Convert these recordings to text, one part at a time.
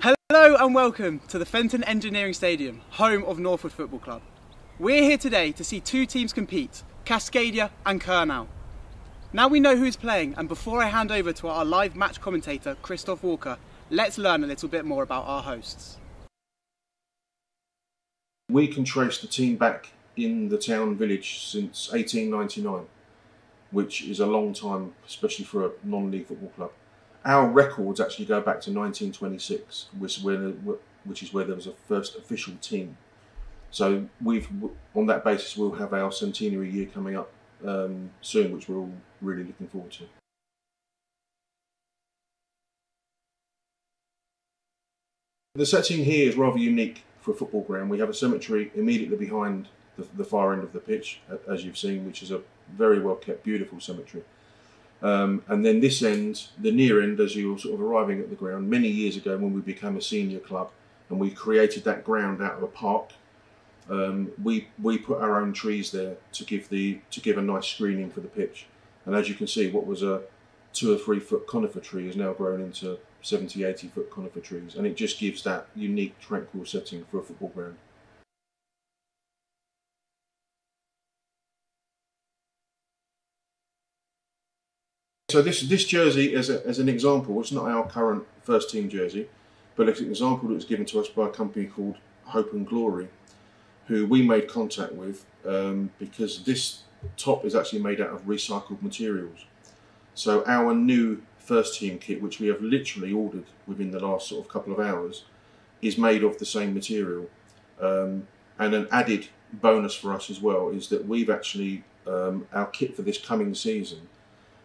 Hello and welcome to the Fenton Engineering Stadium, home of Northwood Football Club. We're here today to see two teams compete, Cascadia and Kernow. Now we know who's playing, and before I hand over to our live match commentator, Christofer, let's learn a little bit more about our hosts. We can trace the team back in the town village since 1899, which is a long time, especially for a non-league football club. Our records actually go back to 1926, which is where there was a first official team. So on that basis, we'll have our centenary year coming up soon, which we're all really looking forward to. The setting here is rather unique for a football ground. We have a cemetery immediately behind the far end of the pitch, as you've seen, which is a very well kept, beautiful cemetery. And then this end, the near end, as you're sort of arriving at the ground, many years ago when we became a senior club and we created that ground out of a park, we put our own trees there to give a nice screening for the pitch. And as you can see, what was a 2 or 3 foot conifer tree has now grown into 70, 80 foot conifer trees, and it just gives that unique, tranquil setting for a football ground. So this jersey, as an example, it's not our current first team jersey, but it's an example that was given to us by a company called Hope and Glory, who we made contact with because this top is actually made out of recycled materials. So our new first team kit, which we have literally ordered within the last sort of couple of hours, is made of the same material. And an added bonus for us as well is that we've actually, our kit for this coming season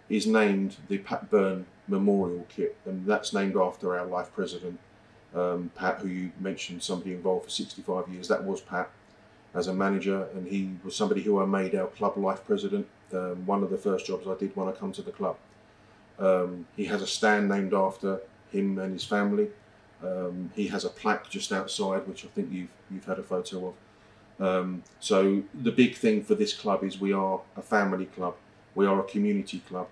is named the Pat Byrne Memorial Kit, and that's named after our life president, Pat, who you mentioned, somebody involved for 65 years. That was Pat as a manager, and he was somebody who I made our club life president. One of the first jobs I did when I come to the club. He has a stand named after him and his family. He has a plaque just outside, which I think you've had a photo of. So the big thing for this club is we are a family club. We are a community club,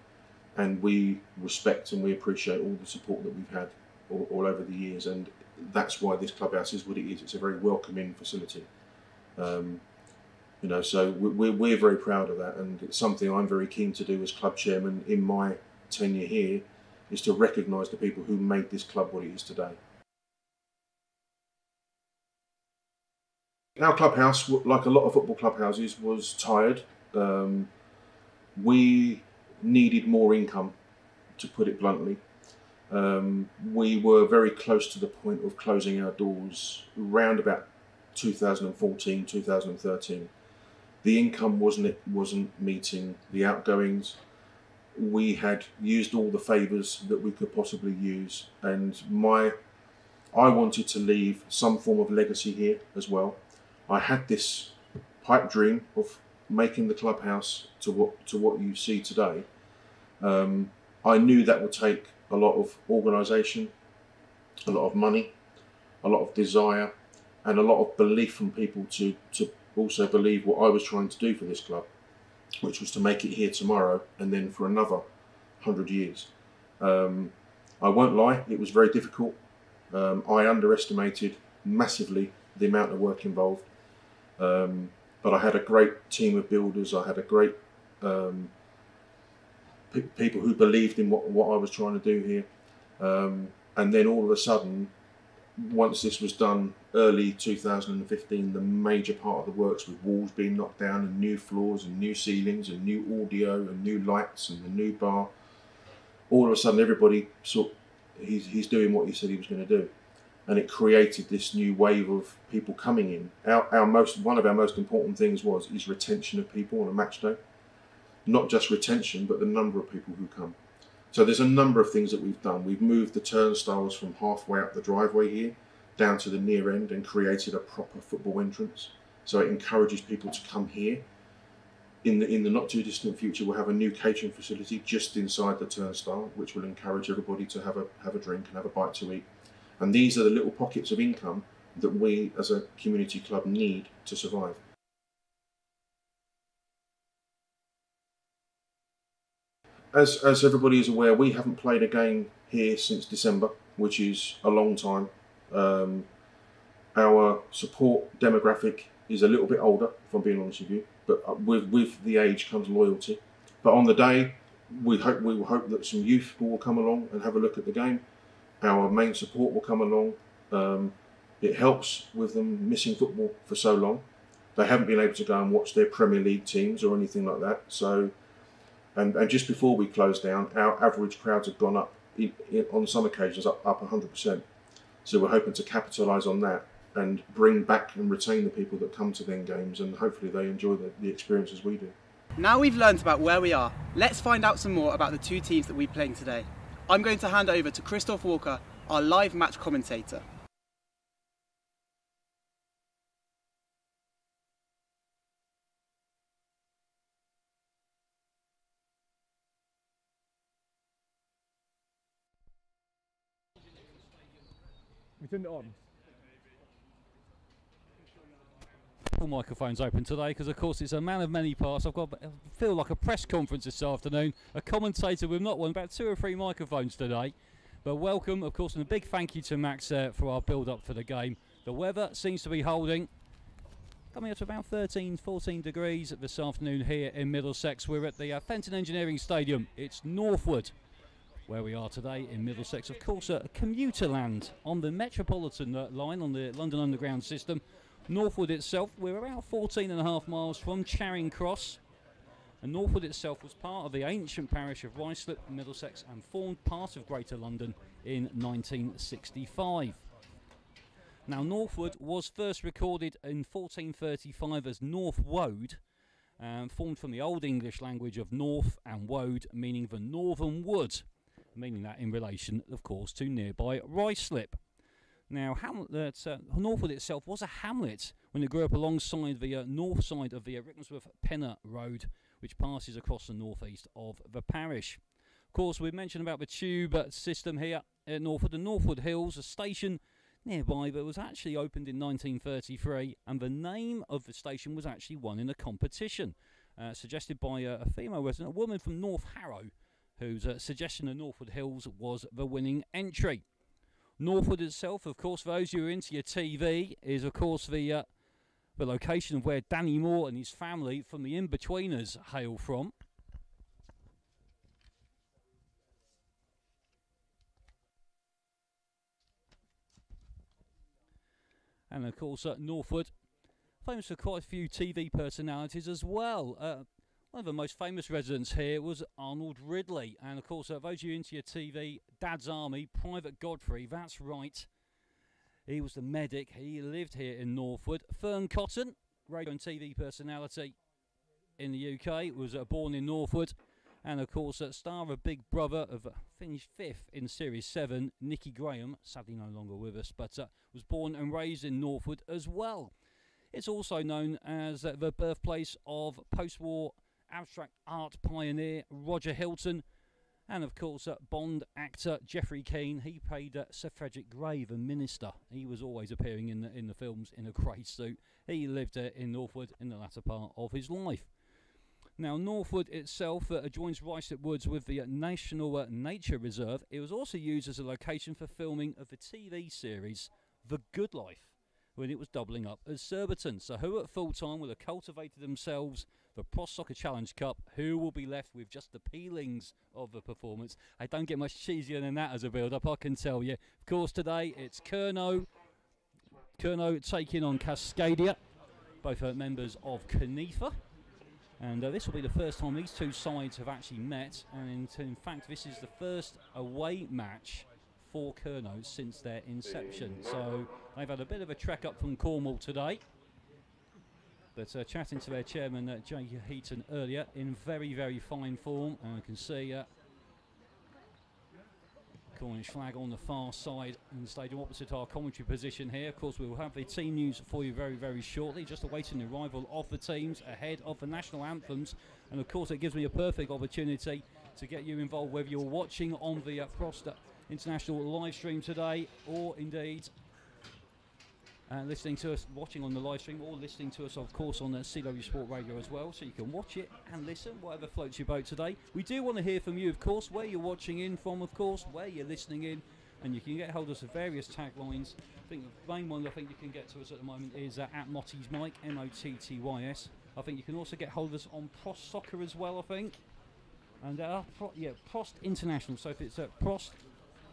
and we respect and we appreciate all the support that we've had all over the years, and that's why this clubhouse is what it is. It's a very welcoming facility. So we're very proud of that, and it's something I'm very keen to do as club chairman in my tenure here, is to recognise the people who made this club what it is today. Our clubhouse, like a lot of football clubhouses, was tired. We needed more income, to put it bluntly. We were very close to the point of closing our doors around about 2014, 2013. The income wasn't meeting the outgoings. We had used all the favours that we could possibly use, and I wanted to leave some form of legacy here as well. I had this pipe dream of making the clubhouse to what you see today. I knew that would take a lot of organisation, a lot of money, a lot of desire, and a lot of belief from people to also believe what I was trying to do for this club, which was to make it here tomorrow and then for another 100 years. I won't lie, it was very difficult. I underestimated massively the amount of work involved. But I had a great team of builders. I had a great people who believed in what I was trying to do here. And then all of a sudden, once this was done, early 2015, the major part of the works, with walls being knocked down and new floors and new ceilings and new audio and new lights and the new bar, all of a sudden everybody saw he's doing what he said he was going to do. And it created this new wave of people coming in. One of our most important things is retention of people on a match day. Not just retention, but the number of people who come. So there's a number of things that we've done. We've moved the turnstiles from halfway up the driveway here down to the near end and created a proper football entrance. So it encourages people to come here. In the not too distant future, we'll have a new catering facility just inside the turnstile, which will encourage everybody to have a drink and have a bite to eat. And these are the little pockets of income that we as a community club need to survive. As everybody is aware, we haven't played a game here since December, which is a long time. Our support demographic is a little bit older, if I'm being honest with you, but with the age comes loyalty. But on the day, we will hope that some youth will come along and have a look at the game. Our main support will come along. It helps with them missing football for so long. They haven't been able to go and watch their Premier League teams or anything like that. So, and just before we close down, our average crowds have gone up, on some occasions up 100%. So we're hoping to capitalise on that and bring back and retain the people that come to them games, and hopefully they enjoy the experience as we do. Now we've learnt about where we are, let's find out some more about the two teams that we're playing today. I'm going to hand over to Christofer Walker, our live match commentator. We turned it on. All microphones open today because, of course, it's a man of many parts. I feel like a press conference this afternoon. A commentator with not one, about 2 or 3 microphones today. But welcome, of course, and a big thank you to Max for our build-up for the game. The weather seems to be holding. Coming up to about 13, 14 degrees this afternoon here in Middlesex. We're at the Fenton Engineering Stadium. It's Northwood, where we are today in Middlesex. Of course, a commuter land on the Metropolitan line on the London Underground system. Northwood itself, we're about 14.5 miles from Charing Cross. And Northwood itself was part of the ancient parish of Ruislip, Middlesex, and formed part of Greater London in 1965. Now, Northwood was first recorded in 1435 as Northwoad, formed from the Old English language of North and Woad, meaning the northern wood, meaning that in relation, of course, to nearby Ruislip. Now, Northwood itself was a hamlet when it grew up alongside the north side of the Rickmansworth-Penner Road, which passes across the northeast of the parish. Of course, we've mentioned about the tube system here at Northwood. The Northwood Hills, a station nearby that was actually opened in 1933, and the name of the station was actually won in a competition, suggested by a female resident, a woman from North Harrow, whose suggestion of Northwood Hills was the winning entry. Northwood itself, of course, for those who are into your TV, is of course the location of where Danny Moore and his family from the In-Betweeners hail from. And of course, Northwood, famous for quite a few TV personalities as well. One of the most famous residents here was Arnold Ridley. And of course, those of you into your TV, Dad's Army, Private Godfrey, that's right. He was the medic. He lived here in Northwood. Fern Cotton, radio and TV personality in the UK, was born in Northwood. And of course, star of Big Brother, finished 5th in Series 7, Nicky Graham, sadly no longer with us, but was born and raised in Northwood as well. It's also known as the birthplace of post-war abstract art pioneer Roger Hilton, and of course Bond actor Geoffrey Keane. He played Sir Frederick Grey, the minister. He was always appearing in the films in a grey suit. He lived in Northwood in the latter part of his life. Now, Northwood itself adjoins Ruislip Woods with the National Nature Reserve. It was also used as a location for filming of the TV series The Good Life, when it was doubling up as Surbiton. So who at full time will have cultivated themselves the Pros Soccer Challenge Cup? Who will be left with just the peelings of the performance? I don't get much cheesier than that as a build-up, I can tell you. Of course, today it's Kernow taking on Cascadia, both members of Connaught. And this will be the first time these two sides have actually met. And in fact, this is the first away match for Kernow since their inception. So they've had a bit of a trek up from Cornwall today. But chatting to their chairman, Jay Heaton, earlier, in very, very fine form. And you can see Cornish flag on the far side in the stadium, opposite our commentary position here. Of course, we will have the team news for you very, very shortly. Just awaiting the arrival of the teams ahead of the national anthems. And of course, it gives me a perfect opportunity to get you involved, whether you're watching on the Prosta International live stream today, or indeed listening to us, watching on the live stream, or listening to us, of course, on the CW Sport Radio as well. So you can watch it and listen, whatever floats your boat today. We do want to hear from you, of course, where you're watching in from, of course, where you're listening in, and you can get hold of us at various taglines I think the main one I think you can get to us at the moment is at Motty's Mike, Mottys. I think you can also get hold of us on Prost Soccer as well, I think. And Prost International. So if it's at Prost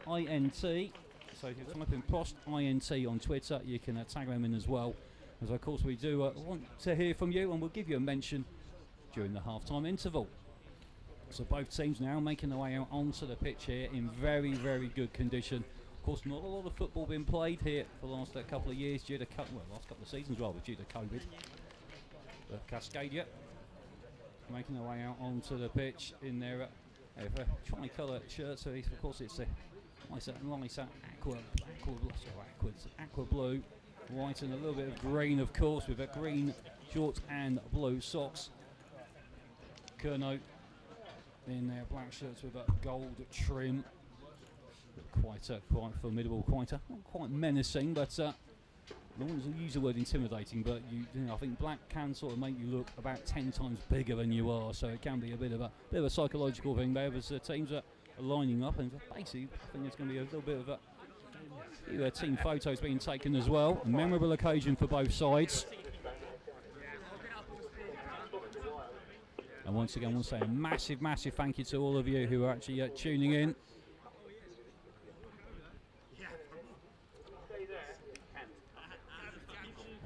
INT, so if you type in Prost INT on Twitter, you can tag them in as well. As of course we do want to hear from you, and we'll give you a mention during the half-time interval. So both teams now making their way out onto the pitch here in very, very good condition. Of course, not a lot of football been played here for the last couple of years due to last couple of seasons rather, due to COVID. But Cascadia making their way out onto the pitch in their tricolour shirts. So of course it's a nice aqua blue, white and a little bit of green, of course, with green shorts and blue socks. Kernow in their black shirts with a gold trim. Quite formidable, not quite menacing, but I don't want to use the word intimidating, but I think black can sort of make you look about 10 times bigger than you are, so it can be a bit of a psychological thing there as teams are lining up, and basically I think there's going to be a little bit of a team photos being taken as well. A memorable occasion for both sides. And once again, I want to say a massive, massive thank you to all of you who are actually tuning in.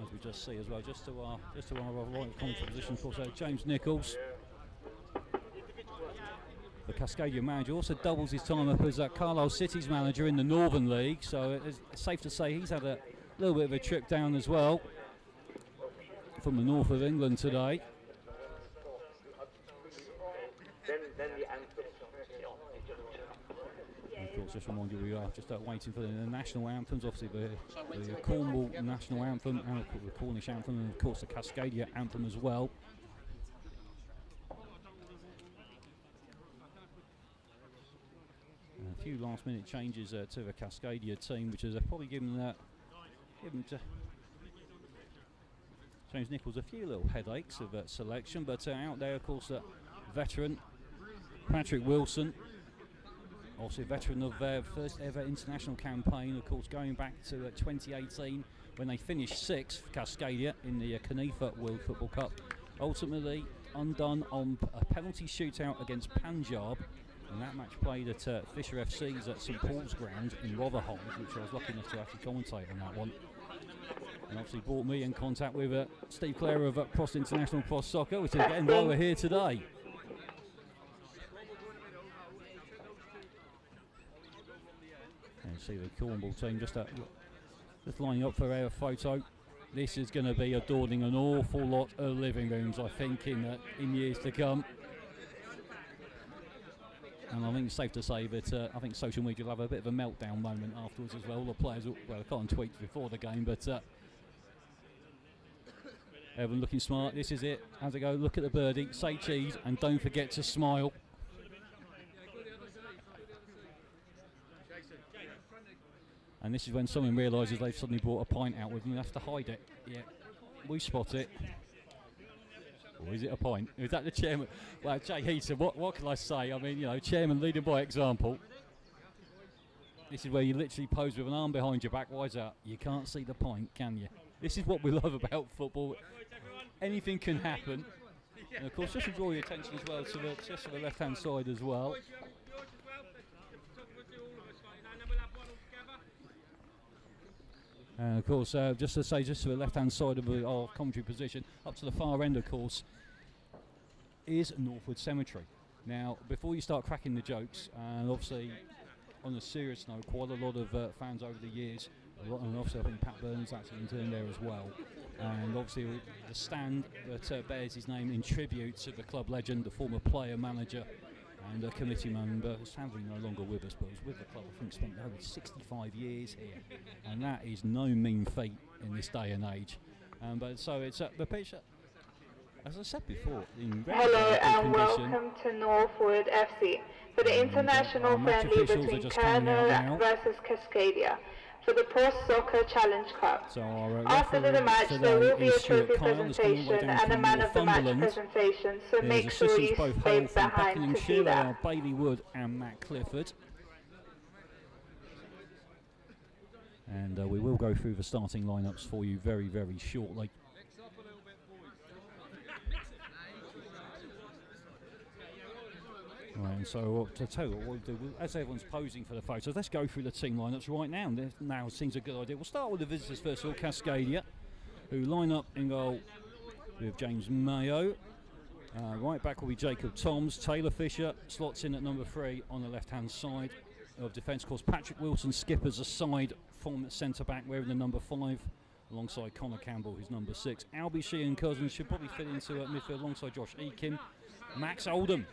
As we just see as well, just to our right commentary position, of course, James Nichols, the Cascadia manager, also doubles his time up as Carlisle City's manager in the Northern League. So it's safe to say he's had a little bit of a trip down as well from the north of England today. Of course, just remind you, we are just waiting for the national anthems, obviously the Cornwall national anthem, and the Cornish anthem, and of course the Cascadia anthem as well. And a few last minute changes to the Cascadia team, which has probably given James Nichols a few little headaches of selection, but out there, of course, veteran Patrick Wilson, also a veteran of their first ever international campaign, of course, going back to 2018 when they finished 6th for Cascadia in the Connaught World Football Cup. Ultimately undone on a penalty shootout against Punjab, and that match played at Fisher FC's at St Paul's ground in Rotherhithe, which I was lucky enough to actually commentate on that one. And obviously brought me in contact with Steve Clare of Prost International Prost Soccer, which is again why we're here today. And see the Cornwall team just lining up for our photo. This is going to be adorning an awful lot of living rooms, I think, in years to come. And I think it's safe to say that I think social media will have a bit of a meltdown moment afterwards as well. All the players, well, I can't tweet before the game, but everyone looking smart. This is it. As I go, look at the birdie, say cheese, and don't forget to smile. And this is when someone realises they've suddenly brought a pint out with them and have to hide it. Yeah, we spot it. Or is it a pint? Is that the chairman? Well, Jay Heaton, what can I say? I mean, chairman leading by example. This is where you literally pose with an arm behind your back. Why is that? You can't see the pint, can you? This is what we love about football. Anything can happen. And of course, just to draw your attention as well to the left-hand side as well. And of course, just to say, just to the left-hand side of our commentary position, up to the far end, of course, is Northwood Cemetery. Now, before you start cracking the jokes, and obviously, on a serious note, quite a lot of fans over the years, and obviously I think Pat Burns actually interned there as well, and obviously the stand that bears his name in tribute to the club legend, the former player, manager, and a committee member, sadly no longer with us, but was with the club, I think spent over 65 years here, and that is no mean feat in this day and age. But so it's the pitch, as I said before, in hello and welcome to Northwood FC for the international friendly between Kernow versus Cascadia for the Prost Soccer Challenge Cup. So after the match there will be a trophy presentation and a man of the match presentation, so make sure you stay behind to see that. Bailey Wood and Matt Clifford. And we will go through the starting lineups for you very, very shortly. Right, and so to tell you what we'll do, as everyone's posing for the photos, let's go through the team lineups right now. Now seems a good idea. We'll start with the visitors first of all, Cascadia, who line up in goal with James Mayo. Right back will be Jacob Toms. Taylor Fisher slots in at number 3 on the left-hand side of defence. Of course, Patrick Wilson skippers aside from centre-back, wearing the number 5, alongside Connor Campbell, who's number 6. Albie Sheehan Cousins should probably fit into midfield alongside Josh Eakin. Max Oldham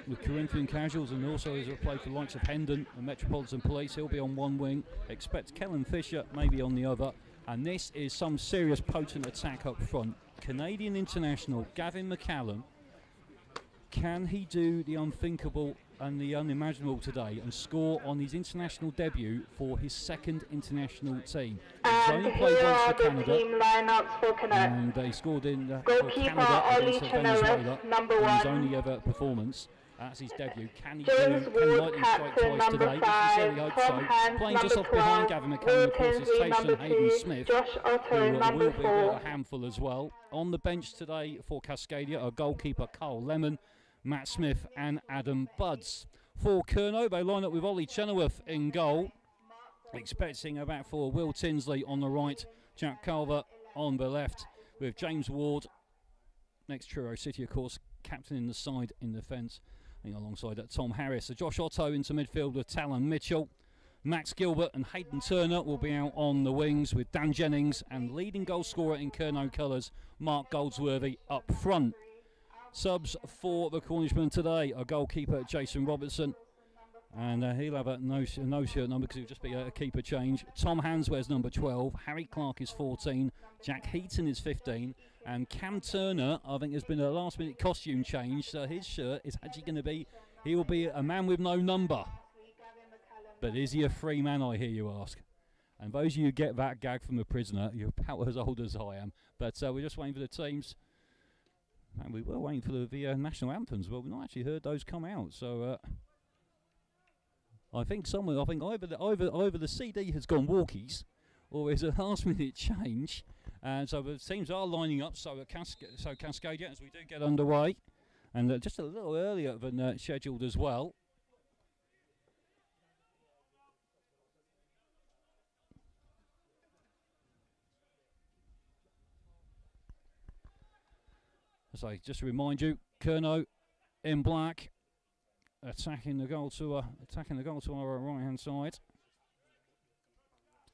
with Corinthian Casuals, and also has played for the likes of Hendon and Metropolitan Police. He'll be on one wing. Expect Kellen Fisher maybe on the other. And this is some serious potent attack up front. Canadian international Gavin McCallum. Can he do the unthinkable and the unimaginable today and score on his international debut for his 2nd international team? He's only played once for Canada, and he scored in for Canada against Venezuela in his only ever performance. That's his debut. Can he lightning strike twice today? I sincerely hope so. Playing just off behind Gavin McCallum, of course, is Tyson Hayden Smith, who will be a handful as well. On the bench today for Cascadia are goalkeeper Carl Lemon, Matt Smith and Adam Budds. For Kernow, they line up with Ollie Chenoweth in goal, expecting a back four, Will Tinsley on the right, Jack Carver on the left, with James Ward, next Truro City of course, captaining the side in defence, alongside Tom Harris. So Josh Otto into midfield with Talon Mitchell. Max Gilbert and Hayden Turner will be out on the wings, with Dan Jennings and leading goal scorer in Kernow colours, Mark Goldsworthy, up front. Subs for the Cornishmen today are goalkeeper Jason Robertson, and he'll have a no-shirt number because it'll just be a keeper change. Tom Hans wears number 12, Harry Clark is 14, Jack Heaton is 15, and Cam Turner, I think, has been a last-minute costume change, so his shirt is actually going to be, he will be a man with no number. But is he a free man, I hear you ask? And those of you who get that gag from a prisoner, you're about as old as I am. But we're just waiting for the teams. And we were waiting for the national anthems, but we've not actually heard those come out. So I think either the CD has gone walkies, or there's a last-minute change. And so the teams are lining up. So Cascadia, as we do get underway, and just a little earlier than scheduled as well. So just to remind you, Kernow in black, attacking the goal to our right-hand side.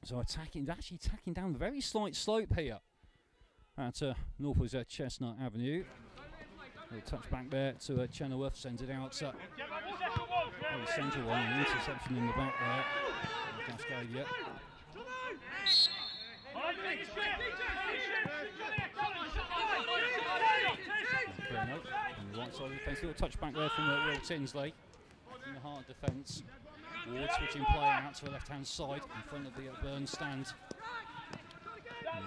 So attacking down a very slight slope here at Northwood's Chestnut Avenue. A touch back there to Chenoweth, sends it out. Very central one, an interception in the back there. Cascadia. On the right side of the defence, little touch back there from Will Tinsley in the heart of defence. Ward switching play out to the left-hand side in front of the Burn stand.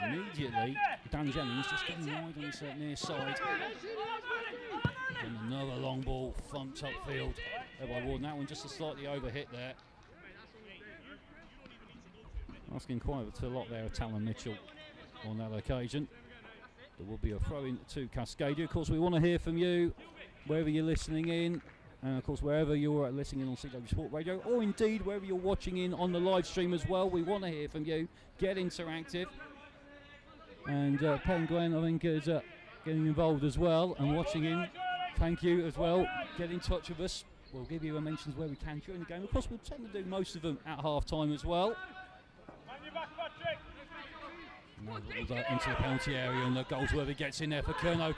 And immediately, Dan Jennings just getting wide on his near side. And another long ball thumped upfield there by Ward. That one just a slightly overhit there. Asking quite a lot there of Talon Mitchell on that occasion. There will be a throw-in to Cascadia. Of course, we want to hear from you, wherever you're listening in, and of course, wherever you're listening in on CW Sport Radio, or indeed wherever you're watching in on the live stream as well. We want to hear from you. Get interactive. And Penn Glenn, I think, is getting involved as well and watching in. Thank you as well. Get in touch with us. We'll give you mentions where we can during the game. Of course, we'll tend to do most of them at half-time as well. Into the penalty area, and the Goldsworthy gets in there for Kernow,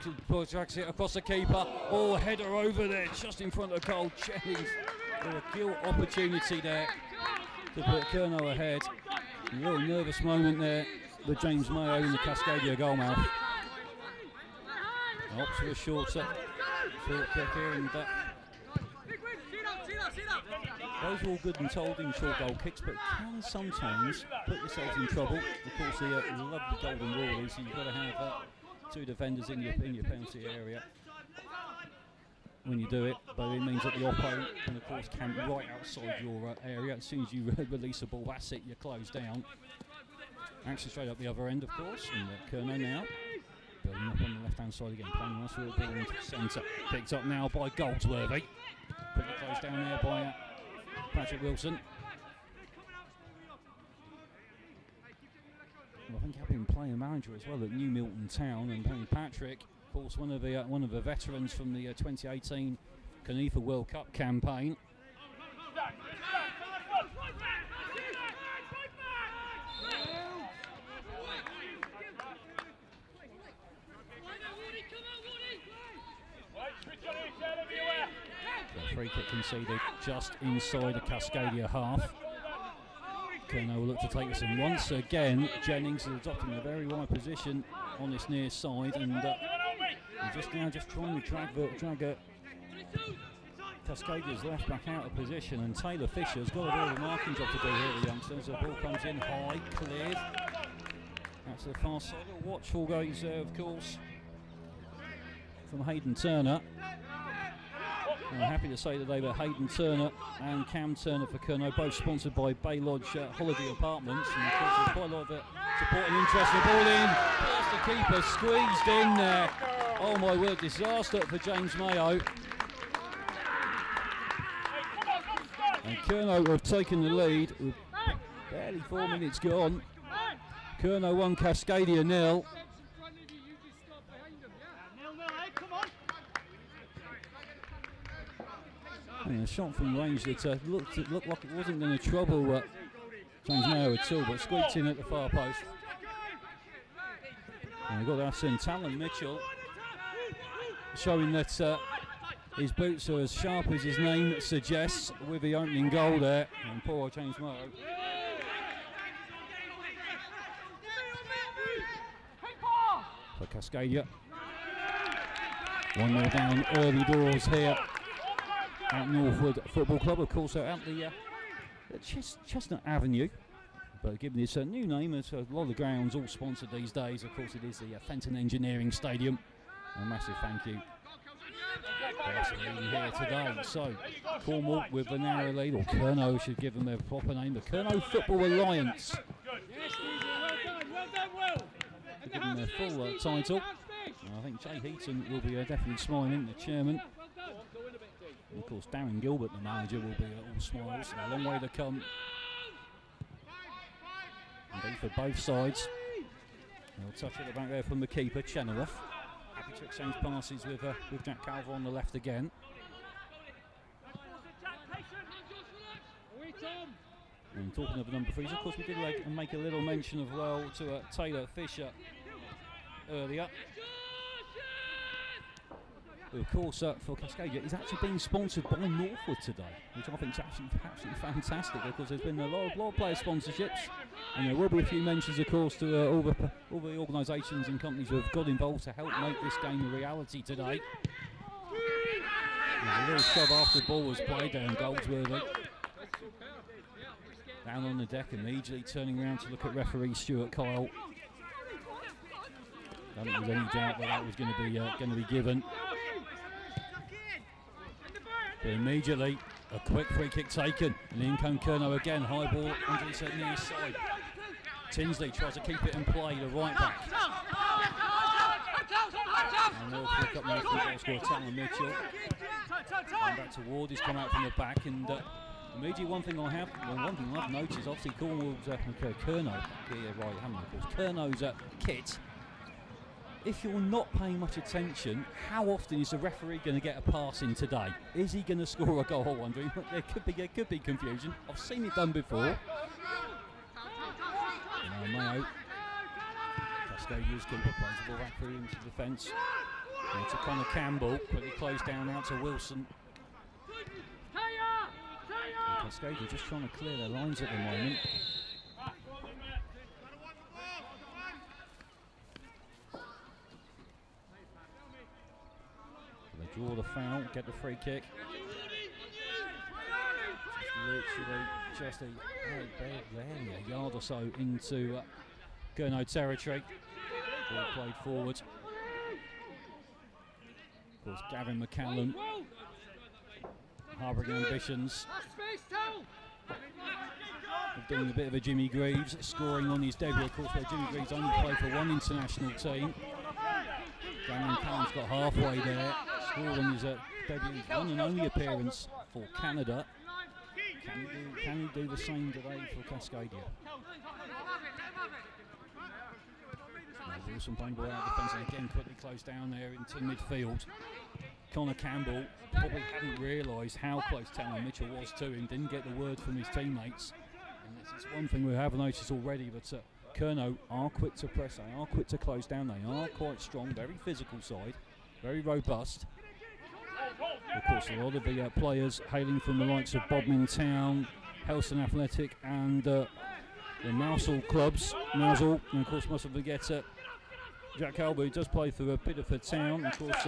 tracks it across the keeper. Oh, header over there, just in front of goal. Jennings with a gilt opportunity there to put Kernow ahead. A little nervous moment there with James Mayo in the Cascadia goalmouth. Opts for a short kick here, and those are all good and told in short goal kicks, but can sometimes put yourselves in trouble. Of course, the lovely golden rule is you've got to have two defenders in your penalty area. when you do it, but it means that the oppo can, of course, camp right outside your area. As soon as you release the ball, that's it, you're closed down. Action straight up the other end, of course, and Kernow now. Building up on the left-hand side again, playing nice with the ball into the centre. Picked up now by Goldsworthy. Pretty close down there by Patrick Wilson. Well, I think I've been playing manager as well at New Milton Town, and playing Patrick, of course, one of the veterans from the 2018 Connaught World Cup campaign. The free kick conceded just inside the Cascadia half. Kernow will look to take this in once again. Jennings is adopting a very wide position on this near side, and just trying to drag Cascadia's left back out of position, and Taylor Fisher's got a bit of a marking job to do here, the youngsters. The ball comes in high, cleared. That's the far side. A watchful gaze there, of course, from Hayden Turner. I'm happy to say that they were Hayden Turner and Cam Turner for Kernow, both sponsored by Bay Lodge Holiday Apartments, and of course there's quite a lot of support and interest. The ball in, past the keeper, squeezed in there. Oh my word, disaster for James Mayo. And Kernow have taken the lead with barely 4 minutes gone. Kernow 1, Cascadia 0. A shot from range that looked like it wasn't going to trouble James Mayo at all, but squeaked in at the far post. And we've got our son Talon Mitchell showing that his boots are as sharp as his name suggests, with the opening goal there, and poor James Mayo. For Cascadia, 1-0 down early doors here at Northwood Football Club, of course, out the Chestnut Avenue, but given this new name, it's a lot of grounds all sponsored these days. Of course, it is the Fenton Engineering Stadium. A massive thank you for us being here today. So, Cornwall with the narrow lead, or Kernow should give them their proper name, the Kernow Football Alliance. To give them their full title. And I think Jay Heaton will be definitely smiling, the chairman. And of course, Darren Gilbert, the manager, will be all smiles. A long way to come. Indeed, for both sides. They'll touch at the back there from the keeper, Chenoweth. Happy to exchange passes with Jack Calver on the left again. And talking of the number 3s, of course, we did make a little mention of to Taylor Fisher earlier. But of course, for Cascadia, he's actually being sponsored by Northwood today, which I think is absolutely fantastic, because there's been a lot of player sponsorships, and there will be a few mentions, of course, to all the organisations and companies who have got involved to help make this game a reality today. There's a little shove after the ball was played down Goldsworthy. Down on the deck, immediately turning around to look at referee Stuart Kyle. I don't think there's any doubt that was going to be given. But immediately, a quick free kick taken, and in comes Kernow again, high ball onto his near side. Tinsley tries to keep it in play, the right back. And they'll flick up now for the goal scorer, Talon Mitchell. And back to Ward, he's come out from the back, and immediately one thing I've noticed, obviously Cornwall's Kernow, Kernow's kit. If you're not paying much attention, how often is the referee going to get a pass in today? Is he going to score a goal? I'm wondering. There could be confusion. I've seen it done before. Mayo, Cascadia's keeper plays the ball back through into the defence. To Connor Campbell, quickly closed down out to Wilson. And Cascadia just trying to clear their lines at the moment. They draw the foul, get the free kick. Just a yard or so into Kernow territory. Ball played forward. Of course, Gavin McCallum harbouring ambitions of doing a bit of a Jimmy Greaves, scoring on his debut. Of course, where Jimmy Greaves only played for one international team. Daniel Callum's got halfway there, scored on his debut, his one and only appearance for Canada. Can he do the same today for Cascadia? Wilson playing ball out of defence and again quickly closed down there into midfield. Connor Campbell probably hadn't realised how close Talon Mitchell was to him, didn't get the word from his teammates. And this is one thing we have noticed already, but Kernow are quick to press, they are quick to close down, they are quite strong, very physical side, very robust. Of course, a lot of the players hailing from the likes of Bodmin Town, Helston Athletic and the Mousehole clubs. Mousehole, and of course mustn't forget Jack Calby, who does play for Bideford Town. Of course,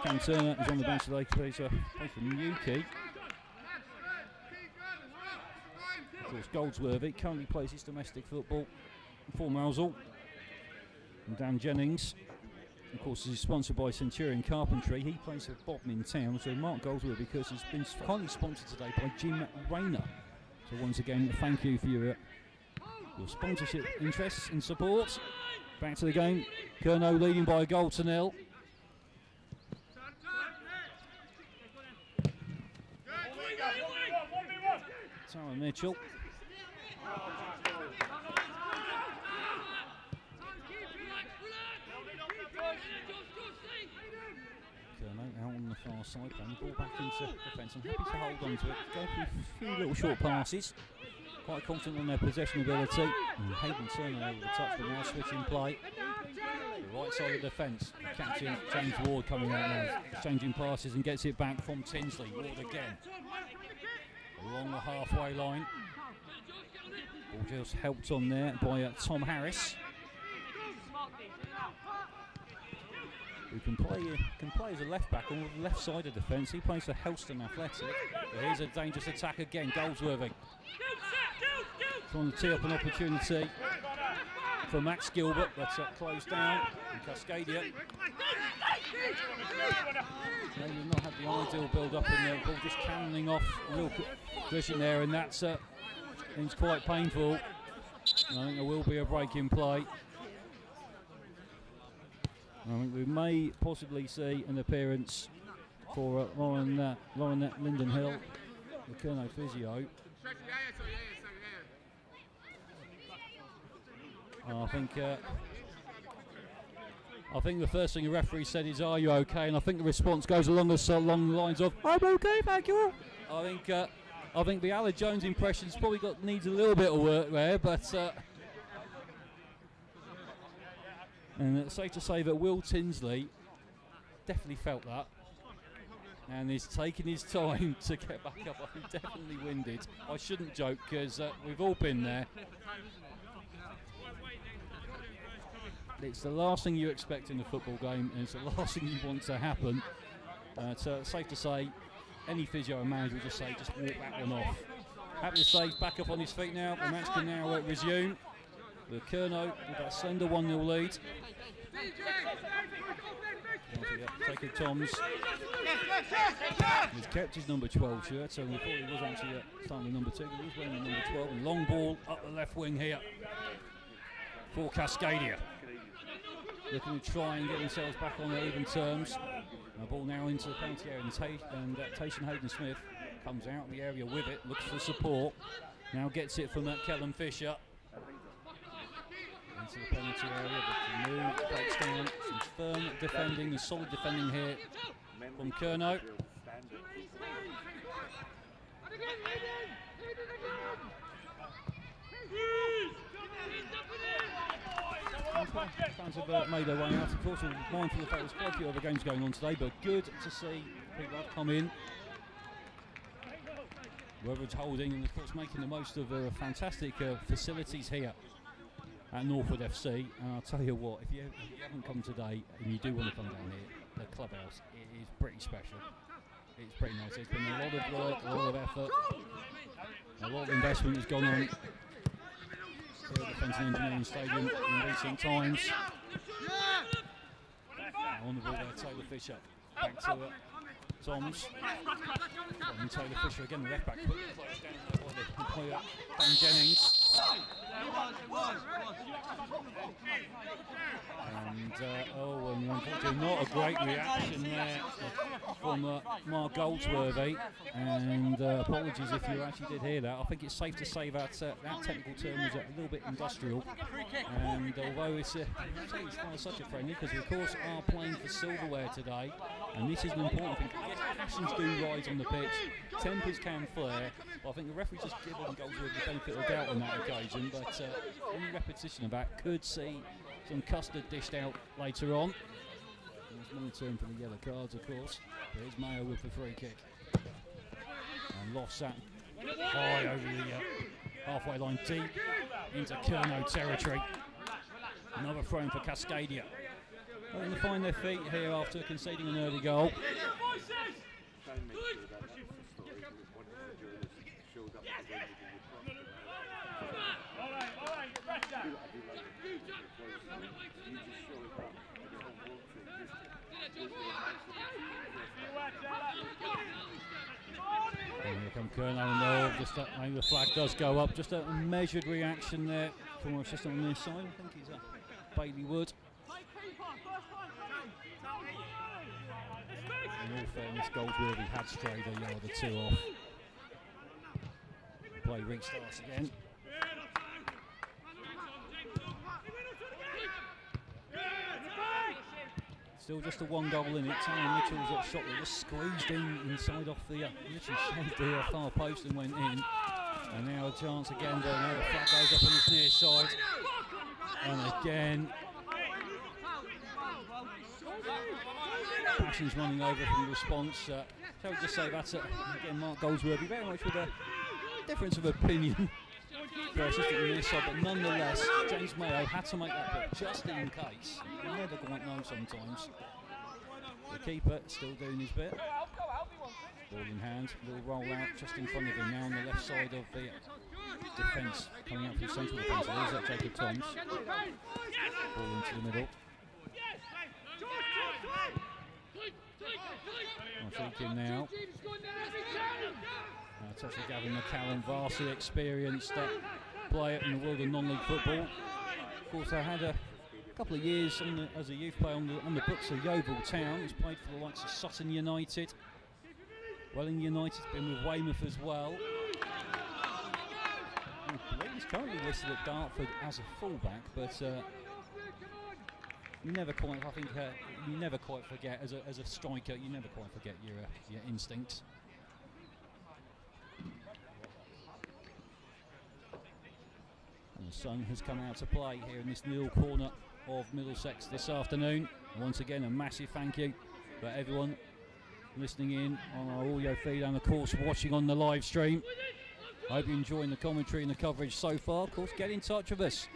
Cam Turner is on the bench today, plays for Newquay. Of course, Goldsworthy currently plays his domestic football for Mousehole. And Dan Jennings, of course, is sponsored by Centurion Carpentry. He plays for Bodmin Town. So Mark Goldsworthy, because he's been kindly sponsored today by Jim Rayner. So once again, thank you for your sponsorship interests and support. Back to the game. Kernow leading by a goal to nil. Tara Mitchell. Kernow out on the far side, playing the ball back into defence and happy to hold on to it. Go through a few little short passes. Quite confident on their possession ability. And Hayden Turner over the touch, but now switching play. The right side of the defence. Captain James Ward coming out now, exchanging passes and gets it back from Tinsley. Ward again. Along the halfway line. Ball just helped on there by Tom Harris. Who can play as a left back on the left side of defence. He plays for Helston Athletic. But here's a dangerous attack again. Goldsworthy trying to tee up an opportunity for Max Gilbert. That's closed down. And Cascadia. Maybe not had the ideal build up in there. Ball just cannoning off a real position there, and that's it's quite painful. And I think there will be a break in play. I think we may possibly see an appearance for Lauren Lindenhill, the Kernow physio. I think the first thing the referee said is, "Are you okay?" And I think the response goes along the lines of, "I'm okay, thank you." I think the Alan Jones impression's probably needs a little bit of work there, but and it's safe to say that Will Tinsley definitely felt that, and he's taking his time to get back up. I'm definitely winded. I shouldn't joke because we've all been there. It's the last thing you expect in a football game, and it's the last thing you want to happen. So it's safe to say, any physio and manager would just say, just walk that one off. Happy to say, back up on his feet now. The match can now resume. The Kernow with that slender 1-0 lead. Jacob Toms. He's kept his number 12 shirt, so we thought he was actually starting the number 2, but he's wearing the number 12. And long ball up the left wing here for Cascadia. Looking to try and get themselves back on even terms. The ball now into the penalty area, and Tayshon Hayden-Smith comes out of the area with it, looks for support. Now gets it from Kellen Fisher. Into the penalty area, but the move breaks down. Some firm defending and solid defending here from Kernow. Fans have made their way out. Of course, we're mindful of the fact there's quite a few other games going on today, but good to see people have come in. Whoever's holding, and of course making the most of the fantastic facilities here at Northwood FC. And I'll tell you what, if you haven't come today and you do want to come down here, the clubhouse, it is pretty special. It's pretty nice. There's been a lot of work, a lot of effort, a lot of investment has gone on here at the Fenton Engineering Stadium in recent times. On the ball there, Taylor Fisher. Back to Toms. And Taylor Fisher again, the left back, put the players down there by the employer, Dan Jennings. And unfortunately not a great reaction there from Mark Goldsworthy. And apologies if you actually did hear that. I think it's safe to say that that technical term was a little bit industrial. And although it's not such a friendly, because we of course are playing for silverware today, and this is an important thing. Passions do rise on the pitch, tempers can flare, but I think the referee just given Goldsworthy the benefit of the doubt on that occasion. But any repetition of that could see some custard dished out later on. There's no turn for the yellow cards, of course. Here's Mayo with the free kick. And lost that high over the halfway line, deep into Kernow territory. Another throw in for Cascadia. Going to find their feet here after conceding an early goal. And here come Kernow, just maybe the flag does go up. Just a measured reaction there from our assistant on this side. I think he's Bailey Wood. In all fairness, Goldsworthy had strayed a yard or two off. Play restarts again. Still just a one goal in it. Tyler Mitchell's shot that just squeezed inside off the literally shaved the far post and went in. And now a chance again, but now the flag goes up on this near side. And again, Passions running over from the response. Shall we just say that's again Mark Goldsworthy, very much with a difference of opinion for assistant on this side, but nonetheless James Mayo had to make that bit just in case. You never quite know sometimes. The keeper still doing his bit. Ball in hand, little roll out just in front of him now on the left side of the defence, coming out from the central defence. There's that Jacob Toms. Ball into the middle. Seeking now. Touching Gavin McCallum, vastly experienced player in the world of non-league football. Of course, I had a couple of years as a youth player on the books of Yeovil Town. He's played for the likes of Sutton United, Welling United, been with Weymouth as well. I believe he's currently listed at Dartford as a fullback, but you never quite, I think, you never quite forget as a striker. You never quite forget your instincts. And the sun has come out to play here in this little corner of Middlesex this afternoon. And once again, a massive thank you for everyone listening in on our audio feed and of course watching on the live stream. I hope you're enjoying the commentary and the coverage so far. Of course, get in touch with us.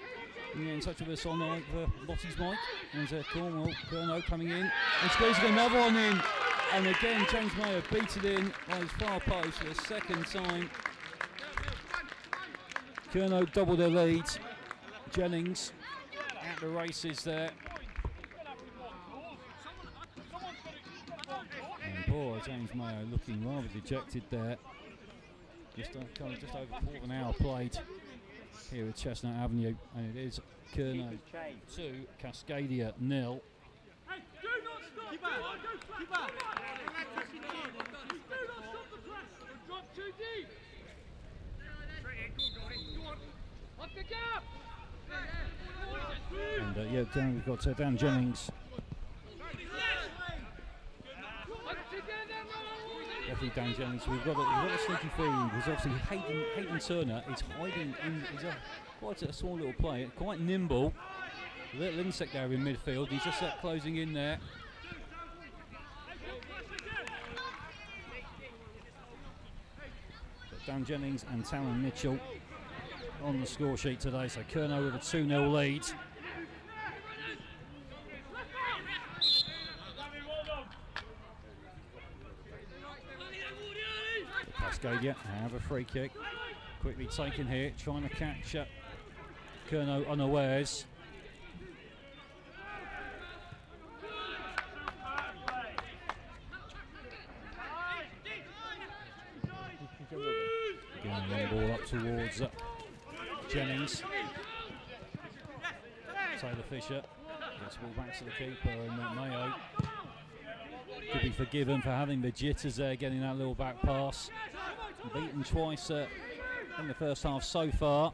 You can get in touch with us on Lottie's mic. There's Kernow coming in and squeezing another one in. And again, James Mayo beat it in by his far post for the second time. Kernow doubled their lead. Jennings at the races there. And poor James Mayo looking rather dejected there. Just over 4 hour played here at Chestnut Avenue, and it is Kernow 2, Cascadia 0. Hey, do not stop! Keep back! Keep back! Do not stop the press! Don't drop too deep! Go on! Up the gap! And down we've got Dan Jennings. Definitely Dan Jennings. We've got a sneaky feeling because obviously Hayden Turner is hiding in. He's quite a small little player, quite nimble. A little insect there in midfield. He's just closing in there. Got Dan Jennings and Talon Mitchell on the score sheet today. So Kernow with a 2-0 lead. Cascadia have a free kick. Quickly taken here, trying to catch Kernow unawares. towards Jennings. Taylor Fisher gets the ball back to the keeper, and Mayo could be forgiven for having the jitters there, getting that little back pass. Beaten twice in the first half so far.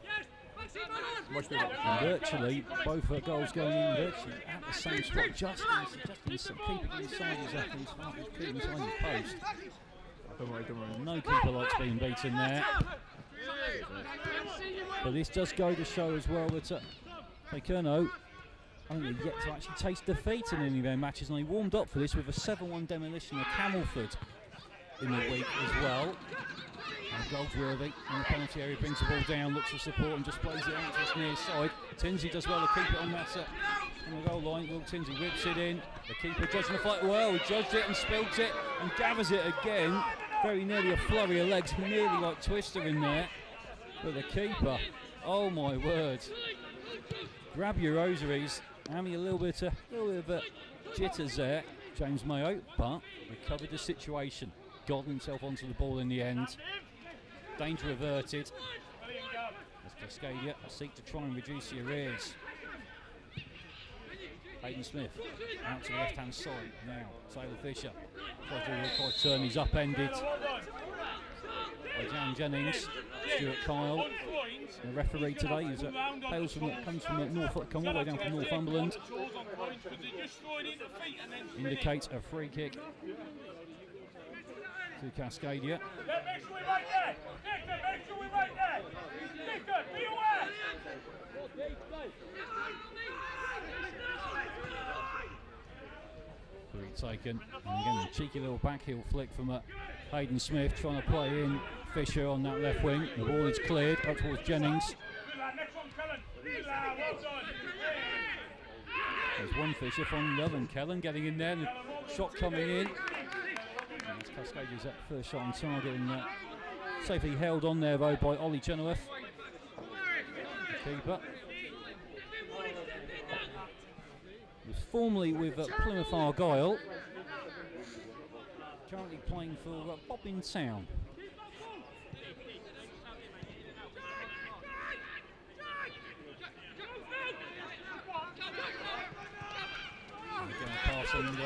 And virtually both goals going in virtually at the same spot, just keeper inside his half, inside his post. No keeper likes being beaten there. But this does go to show as well that Kernow, I think they've yet to actually taste defeat in any of their matches, and they warmed up for this with a 7-1 demolition of Camelford in the week as well. And Goldsworthy in the penalty area brings the ball down, looks for support and just plays it out to his near side. Tinsley does well to keep it on that on the goal line. Will Tinsley whips it in. The keeper judging the fight well, he judged it and spilt it and gathers it again. Very nearly a flurry of legs, nearly like Twister in there. But the keeper, oh my word. Grab your rosaries, having a little bit of jitters there, James Mayo, but recovered the situation. Got himself onto the ball in the end. Danger averted. As Cascadia seek to try and reduce the arrears. Hayden Smith out to the left hand side now. Taylor Fisher tries to turn, he's upended by Jan Jennings. Stuart Kyle, the referee today, is comes from Norfolk, come all the way down from Northumberland. Indicates a free kick to Cascadia. Make sure we're right there! Victor, make sure we're right there! Victor, be aware! Free taken, and again a cheeky little backheel flick from Hayden Smith, trying to play in Fisher on that left wing. The ball is cleared up towards Jennings. There's one Fisher from the other, and Kellen getting in there, and the shot coming in. Cascadia's that first shot on target, and safely held on there though by Ollie Chenoweth, the keeper. Was formerly with Plymouth Argyle, currently playing for Bobbin Town. And again, passing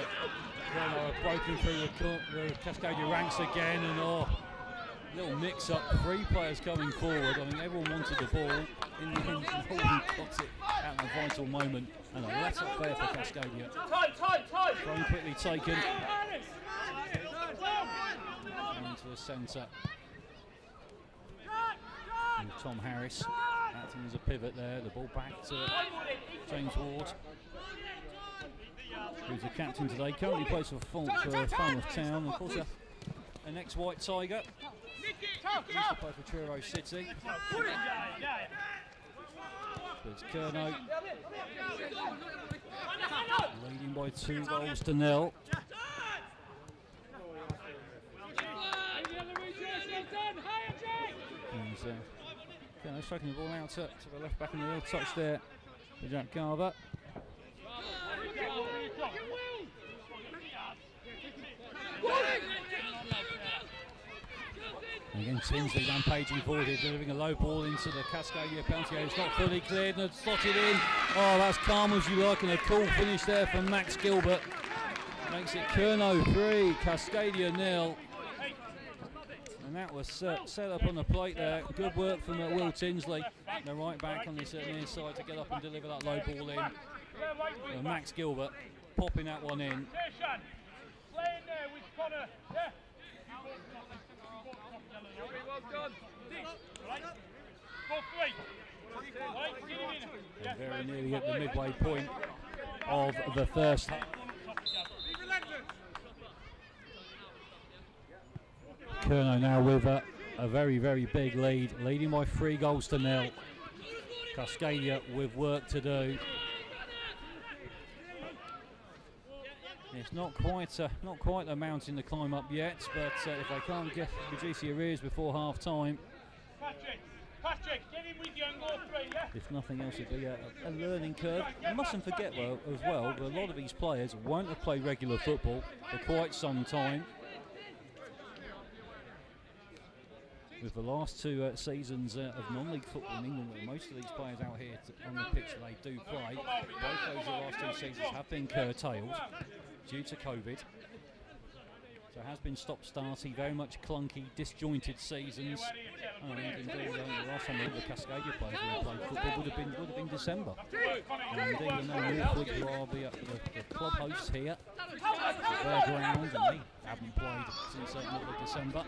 Kernow broken through the Cascadia ranks again, and little mix-up. 3 players coming forward. I mean, everyone wanted the ball in the end, and Holden got it at a vital moment, and a let-up there for Cascadia. Thrown quickly taken into the centre. And Tom Harris acting as a pivot there. The ball back to James Ward, who's the captain today. Currently plays for Falmouth Town, of course an ex-White Tiger. Used to play for Truro City. But it's Kernow leading by 2 goals to 0. Kernow striking the ball out to the left back, and a little touch there for Jack Garver. And again, Tinsley rampaging forward here, delivering a low ball into the Cascadia penalty area. It's not fully cleared and it's slotted in. Oh, that's calm as you like, and a cool finish there from Max Gilbert. Makes it Kernow 3, Cascadia 0. And that was set up on the plate there. Good work from Will Tinsley, the right back on this near side, to get up and deliver that low ball in. And Max Gilbert popping that one in. And very nearly at the midway point of the first half. Kernow now with a very, very big lead, leading by 3 goals to 0. Cascadia with work to do. It's not quite a mountain to climb up yet, but if they can't reduce the arrears before half time, Patrick, get in with you and go 3, yeah? If nothing else, it'll be a learning curve. You mustn't forget as well that a lot of these players won't have played regular football for quite some time. with the last two seasons of non-league football in England, where most of these players out here on the pitch that they do play, both those last two seasons have been curtailed due to COVID. So it has been stop-starty, very much clunky, disjointed seasons. And indeed, the last time the Cascadia players played football would have been December. And indeed, I know Northwood, who are the club hosts here, their ground, and they haven't played since middle of December.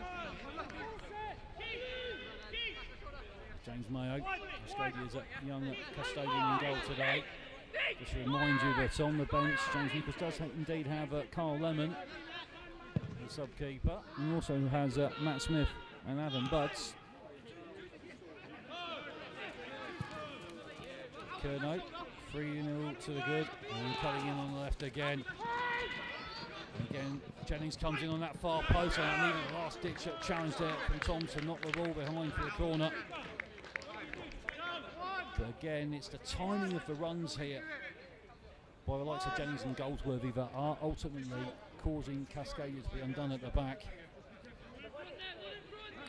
James Mayo, Cascadia's a young custodian in goal today. Just to remind you that on the bench, James Nichols does indeed have Carl Lemon, the sub-keeper, and also has Matt Smith and Adam Budds. Kernow, 3-0 to the good, and cutting in on the left again. And again, Jennings comes in on that far post, and needed a last-ditch challenge there from Thompson, knocked the ball behind for the corner. But again, it's the timing of the runs here by the likes of Jennings and Goldsworthy that are ultimately causing Cascadia to be undone at the back.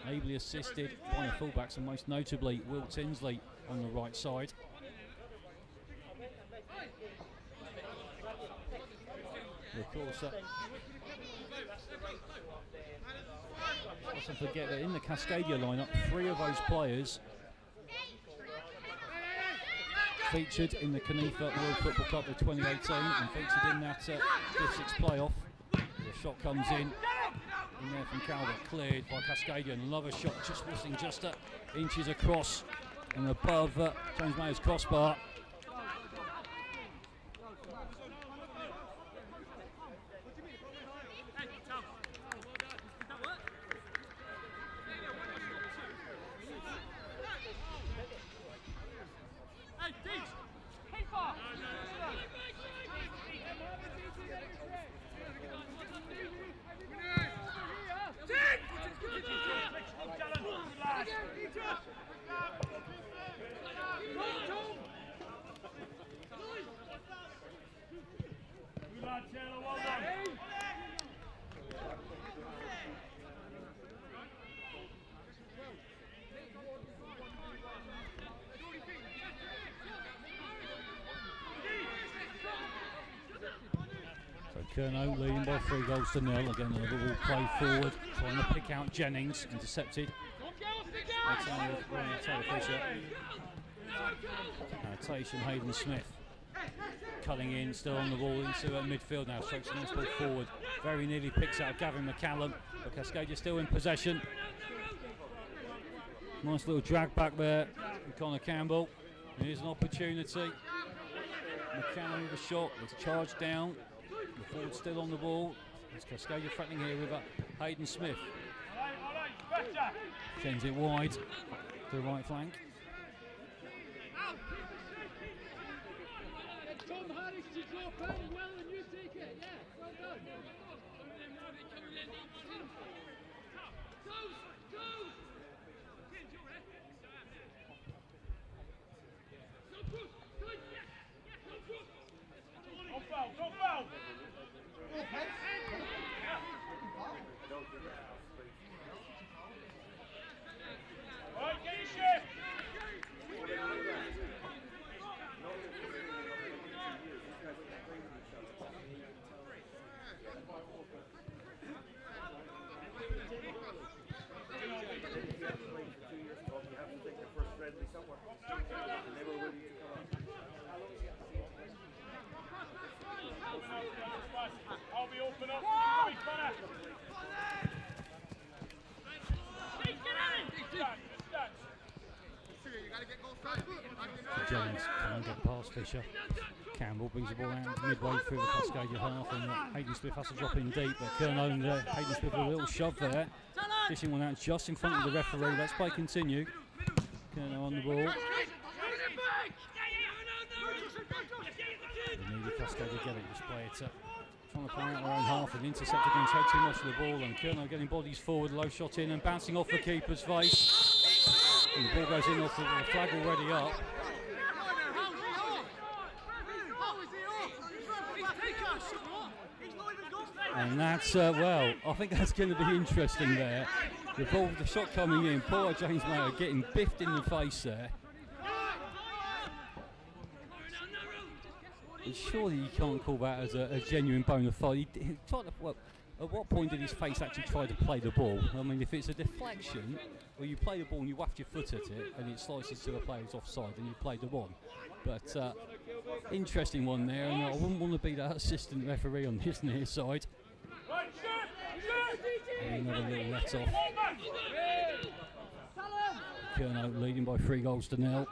Ably assisted by the fullbacks, and most notably Will Tinsley on the right side. Of course, let's not forget that in the Cascadia lineup, 3 of those players featured in the Connaught World Football Cup of 2018 and featured in that Div 6 playoff. The shot comes in there from Calvert, cleared by Cascadia, and another shot just missing just inches across and above James Mayo's crossbar. Kernow leading by 3 goals to 0. Again, another ball play forward, trying to pick out Jennings, intercepted. Tayshan Hayden Smith cutting in, still on the ball into midfield now, strikes the nice ball forward. Very nearly picks out Gavin McCallum, but Cascadia still in possession. Nice little drag back there from Connor Campbell. Here's an opportunity. McCallum with a shot, it's charged down. The forward still on the ball. It's Cascadia threatening here with Hayden Smith. Sends it wide to the right flank. Tom Harris to drop in well and you take it. Yeah, well done. Don't foul. Alright, get your shift. I'll be open up. Jennings can't get past Fisher. Campbell brings the ball out midway through the Cascadia half, and Hayden Smith has to drop in deep, but Kernow and Hayden Smith with a little shove there. Dishing one out just in front of the referee. Let's play continue. Kernow on the ball. The needy Cascadia get it, just play it trying to play out their own half, and intercept against head too much of the ball, and Kernow getting bodies forward, low shot in and bouncing off the keeper's face. And the ball goes in off the flag already up. And that's, well, I think that's going to be interesting there. The ball, the shot coming in, poor James Mayo getting biffed in the face there. And surely you can't call that as a genuine bona fide. He tried to, well, at what point did his face actually try to play the ball? I mean, if it's a deflection, or you play the ball and you waft your foot at it, and it slices to the player's offside, and you play the one. But interesting one there, and I wouldn't want to be that assistant referee on this near side. And another little let off. Kernow leading by 3-0.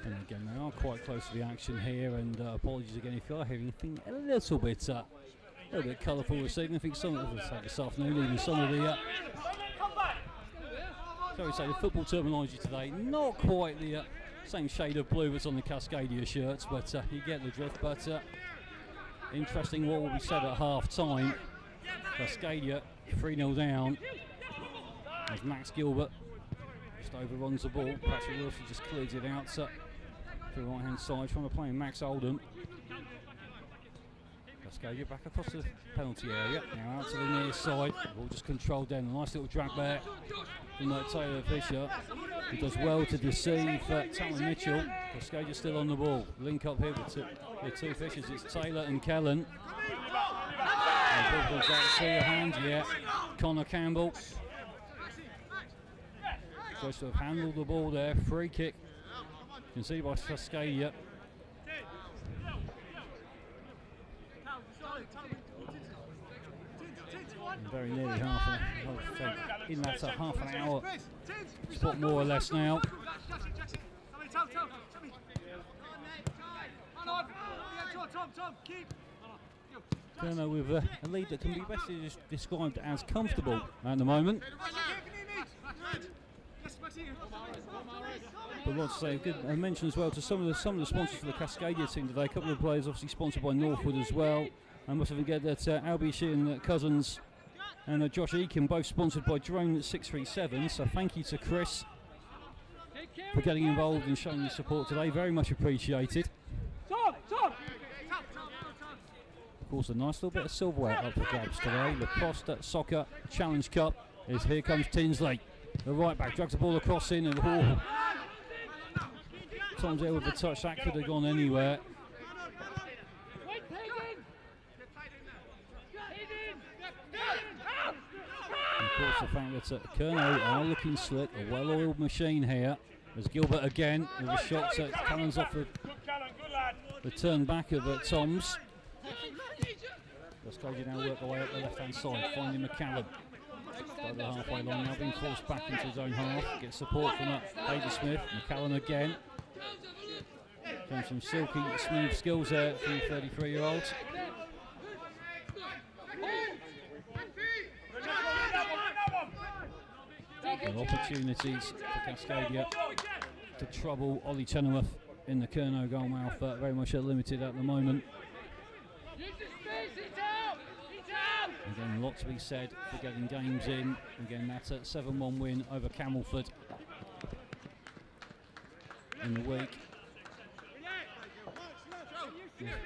And again, they are quite close to the action here, and apologies again if you are hearing anything a little bit colourful this evening. I think some of us this afternoon, even some of the the football terminology today, not quite the same shade of blue that's on the Cascadia shirts, but you get the drift. But interesting what will be said at half time. Cascadia 3-0 down as Max Gilbert just overruns the ball. Patrick Wilson just clears it out to the right hand side, trying to play Max Oldham. Cascadia back across the penalty area, now out to the near side. Ball just controlled down. A nice little drag there from Taylor Fisher, who does well to deceive Talon Mitchell. Cascadia still on the ball. Link up here with two Fishers. It's Taylor and Kellen. Ball goes out to see a hand, yeah. Connor Campbell tries to have handled the ball there. Free kick. You can see by Cascadia. And very nearly half an hour spot more or less now. Kernow with a lead that can be best described as comfortable at the moment. But what to say, good mention as well to some of the sponsors for the Cascadia team today. A couple of players obviously sponsored by Northwood as well. I must not forget that Albie Sheehan Cousins and Josh Eakin both sponsored by Drone 637. So thank you to Chris for getting involved and showing your support today. Very much appreciated. Of course, a nice little bit of silverware up for grabs today. The Prost Soccer Challenge Cup is here comes Tinsley. The right back drags the ball across in and Tom's there with the touch. That could have gone anywhere. And of course, the fact that Kernow are looking slick, a well-oiled machine here. There's Gilbert again with a shot that Callum's off the turn back of Tom's. Cascadia now work their way up the left-hand side, finding McCallum. By the halfway line, now being forced back into his own half. Gets support from Bader Smith. McCallum again. Showing some silky, smooth skills there from the 33-year-old. And opportunities for Cascadia to trouble Ollie Chenoweth in the Kernow goal mouth, very much limited at the moment. Again, a lot to be said for getting games in. Again, that's a 7-1 win over Camelford in the week.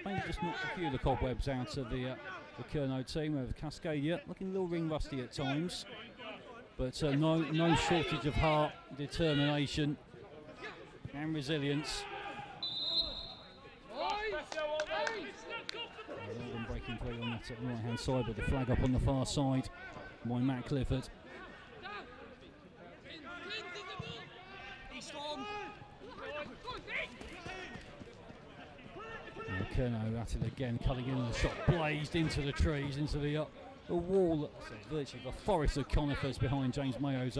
Maybe just knocked a few of the cobwebs out of the Kernow team, over Cascadia looking a little ring rusty at times, but no shortage of heart, determination and resilience. Breaking play on that right hand side, but the flag up on the far side by Matt Clifford. Kernow at it again, cutting in, the shot blazed into the trees, into the wall, virtually the forest of conifers behind James Mayo's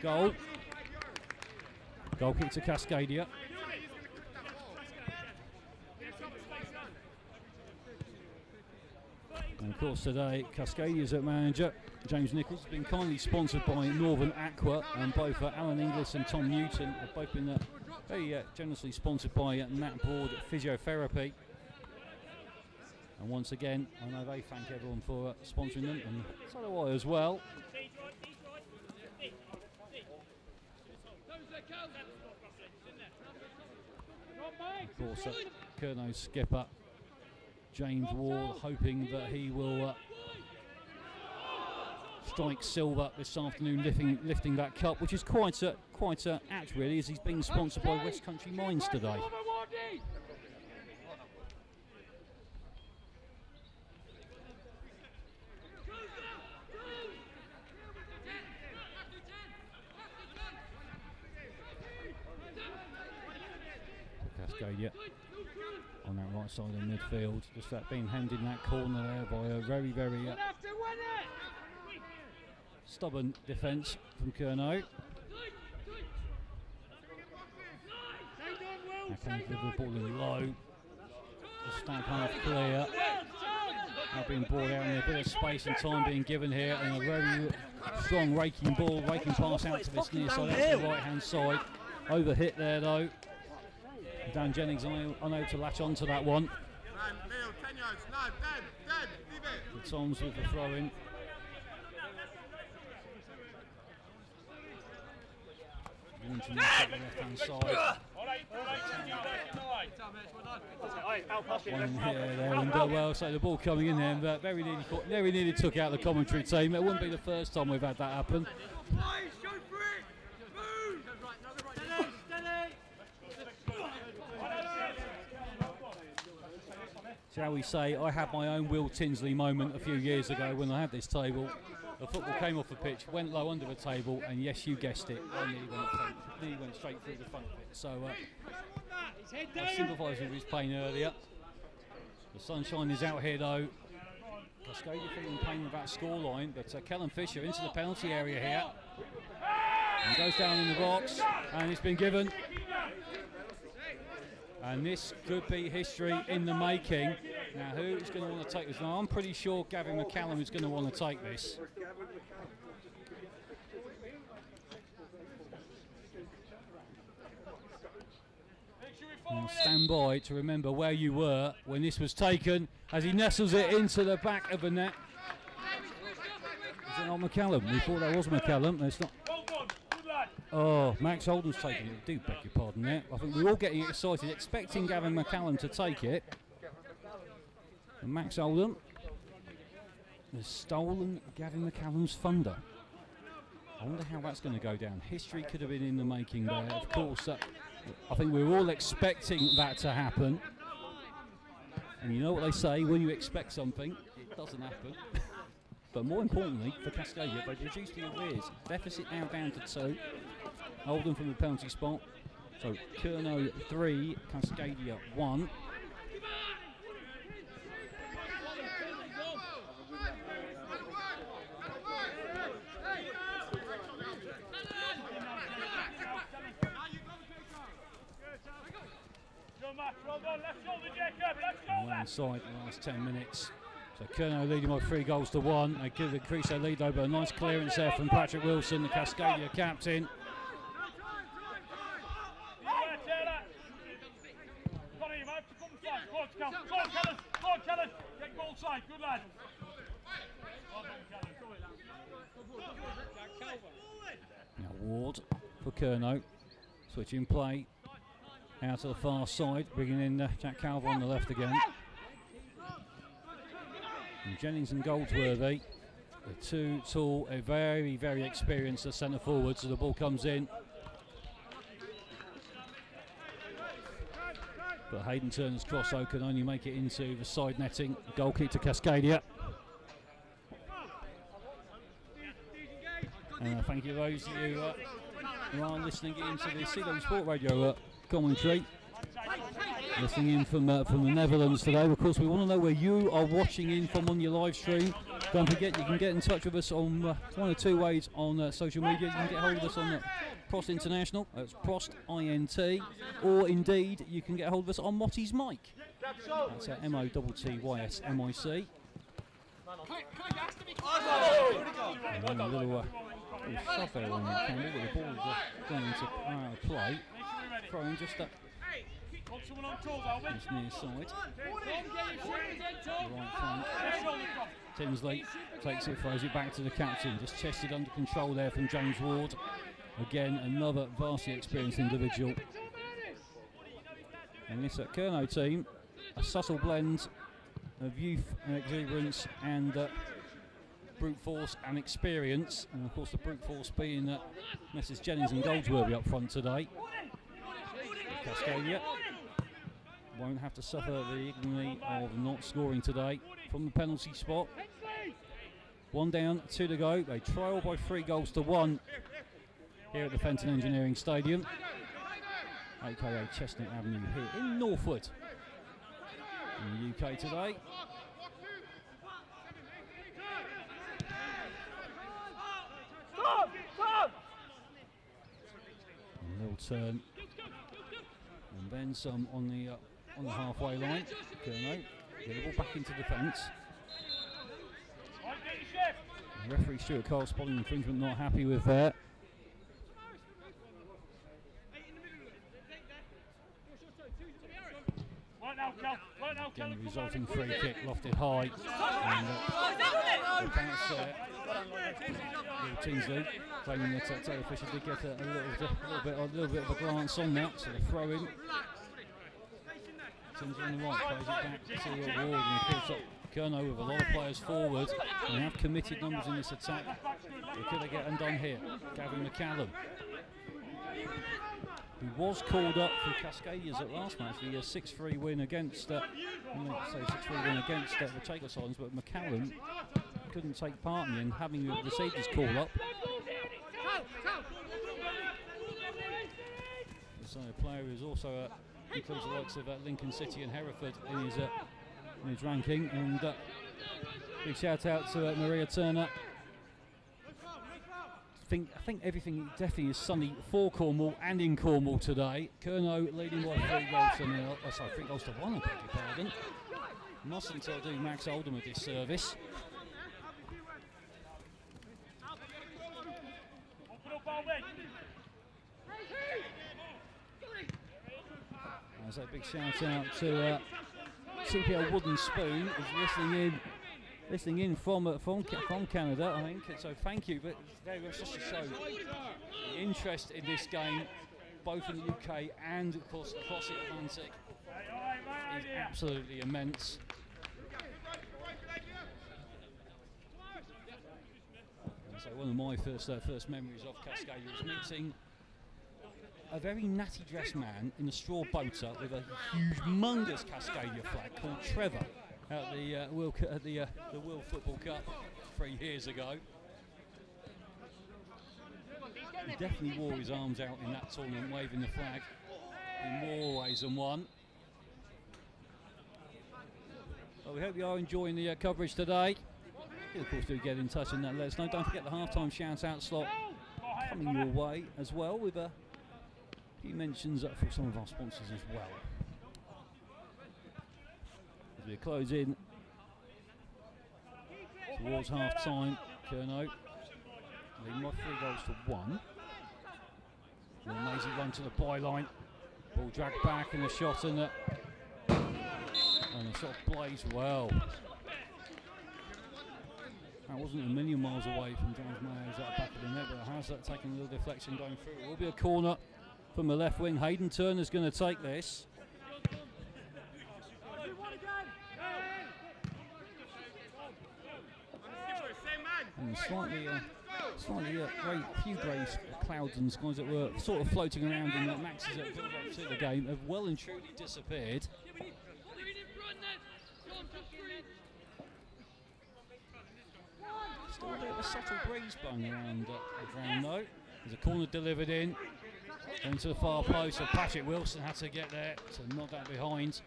goal. Goal kick to Cascadia. And of course today, Cascadia's manager, James Nichols, has been kindly sponsored by Northern Aqua, and both Alan Inglis and Tom Newton have both been very generously sponsored by Nat Broad Physiotherapy. And once again, I know they thank everyone for sponsoring them, and so do I as well. Of course, Kernow's skipper, James Ward, hoping that he will strike silver this afternoon, lifting that cup, which is quite apt really, as he's being sponsored by West Country Mines today. Cascadia on that right side of midfield, just that being handed in that corner there by a very stubborn defence from Kernow. Now the ball in low, the stab half clear, now being brought out in a bit of space and time being given here, and a very strong raking pass out to this near side, out to the right hand side, over hit there though. Dan Jennings unable to latch onto that one. The Toms with the throw in. Launching the left hand side. One here there, and well, so the ball coming in there, but very nearly took out the commentary team. It wouldn't be the first time we've had that happen. Shall we say, I had my own Will Tinsley moment a few years ago when I had this table. The football came off the pitch, went low under the table, and yes, you guessed it, I nearly went straight through the front of it. So I sympathise with his pain earlier. The sunshine is out here though. Cascadia feeling pain with that scoreline, but Callum Fisher into the penalty area here. And goes down in the box, and it's been given. And this could be history in the making. Now, who is going to want to take this? Now, I'm pretty sure Gavin McCallum is going to want to take this. Now, stand by to remember where you were when this was taken, as he nestles it into the back of the net. Is it not McCallum? We thought that was McCallum. It's not. Oh, Max Oldham's taking it. I do beg your pardon there. I think we're all getting excited, expecting Gavin McCallum to take it. And Max Oldham has stolen Gavin McCallum's thunder. I wonder how that's going to go down. History could have been in the making there. Of course, I think we're all expecting that to happen. And you know what they say, when you expect something, it doesn't happen. But more importantly, for Cascadia, they reduced the arrears. Deficit now down to 2. Oldham from the penalty spot. So Kernow 3, Cascadia 1. Inside the last 10 minutes. So Kernow leading by 3 goals to 1. They give the increase their lead though, but a nice clearance there from Patrick Wilson, the Cascadia captain. Now Ward for Kernow, switching play out to the far side, bringing in Jack Calver on the left again. And Jennings and Goldsworthy, the two tall, very experienced centre forward, so the ball comes in. But Hayden Turner's crossover can only make it into the side netting. Goal kick to Cascadia. And thank you those of you who are listening into the CW Sport Radio commentary. Listening in from the Netherlands today. Of course, we want to know where you are watching in from on your live stream. Don't forget, you can get in touch with us on one or two ways on social media. You can get hold of us on Prost International, that's Prost INT, or indeed you can get hold of us on Motty's Mic. That's MOTTYSMIC. And a little shove there on the camera, but the ball going into play. Throwing just up. Just near side. Right flank. Tinsley takes it, throws it back to the captain. Just chested under control there from James Ward. Again, another vastly experienced individual. And this Kernow team, a subtle blend of youth and exuberance and brute force and experience. And of course the brute force being Messrs Jennings and Goldsworthy up front today. Cascadia won't have to suffer the ignominy of not scoring today from the penalty spot. 1 down, 2 to go. They trail by 3 goals to 1 here at the Fenton Engineering Stadium, aka Chestnut Avenue here in Northwood in the UK today. A little turn and then some on the halfway line. Kernow get the ball back into defence. Referee Stuart Cole spotting infringement, not happy with that. Again, the resulting free kick lofted high. And the bounce there. Tinsley claiming that Taylor Fisher did get a little bit of a glance on that, so the throw in. Tinsley on the right, plays it back to Ward, and of course Kernow with a lot of players forward. And they have committed numbers in this attack. They could get undone here. Gavin McCallum, who was called up for Cascadia's at last match, the 6-3 win against the Chaker Silence, but McCallum couldn't take part in the end, having received his call up. So a player who's also includes the likes of Lincoln City and Hereford in his ranking, and big shout out to Maria Turner. I think everything definitely is sunny for Cornwall and in Cornwall today. Kernow leading by 3 goals to 0. Oh, sorry, 3 goals to 1, I beg your pardon. Mustn't do Max Oldham a disservice. As a big shout out to CPL Wooden Spoon, who's listening in from Canada, I think. So thank you, but very much just to show the interest in this game, both in the UK and of course across the Atlantic, is absolutely immense. And so one of my first memories of Cascadia was meeting a very natty dressed man in a straw boater with a humongous Cascadia flag called Trevor at the World Football Cup 3 years ago. He definitely wore his arms out in that tournament, waving the flag in more ways than one. Well, we hope you are enjoying the coverage today. You, of course, do get in touch and let us know. Don't forget the half-time shout-out slot coming your way as well, with a few mentions for some of our sponsors as well. As we close in towards half-time, Kernow leading by 3 goals to 1. An amazing run to the byline. Ball dragged back and a shot, and the shot blazed well. That wasn't a million miles away from James Mayers at the back of the net, but has that taken a little deflection going through? It will be a corner from the left wing. Hayden Turner's going to take this. And slightly few grey clouds and skies that were sort of floating around in that Max's build-up to the game have well and truly disappeared. Still a bit of a subtle breeze blowing around though. There's a corner delivered in into the far post, so Patrick Wilson had to get there to knock that behind.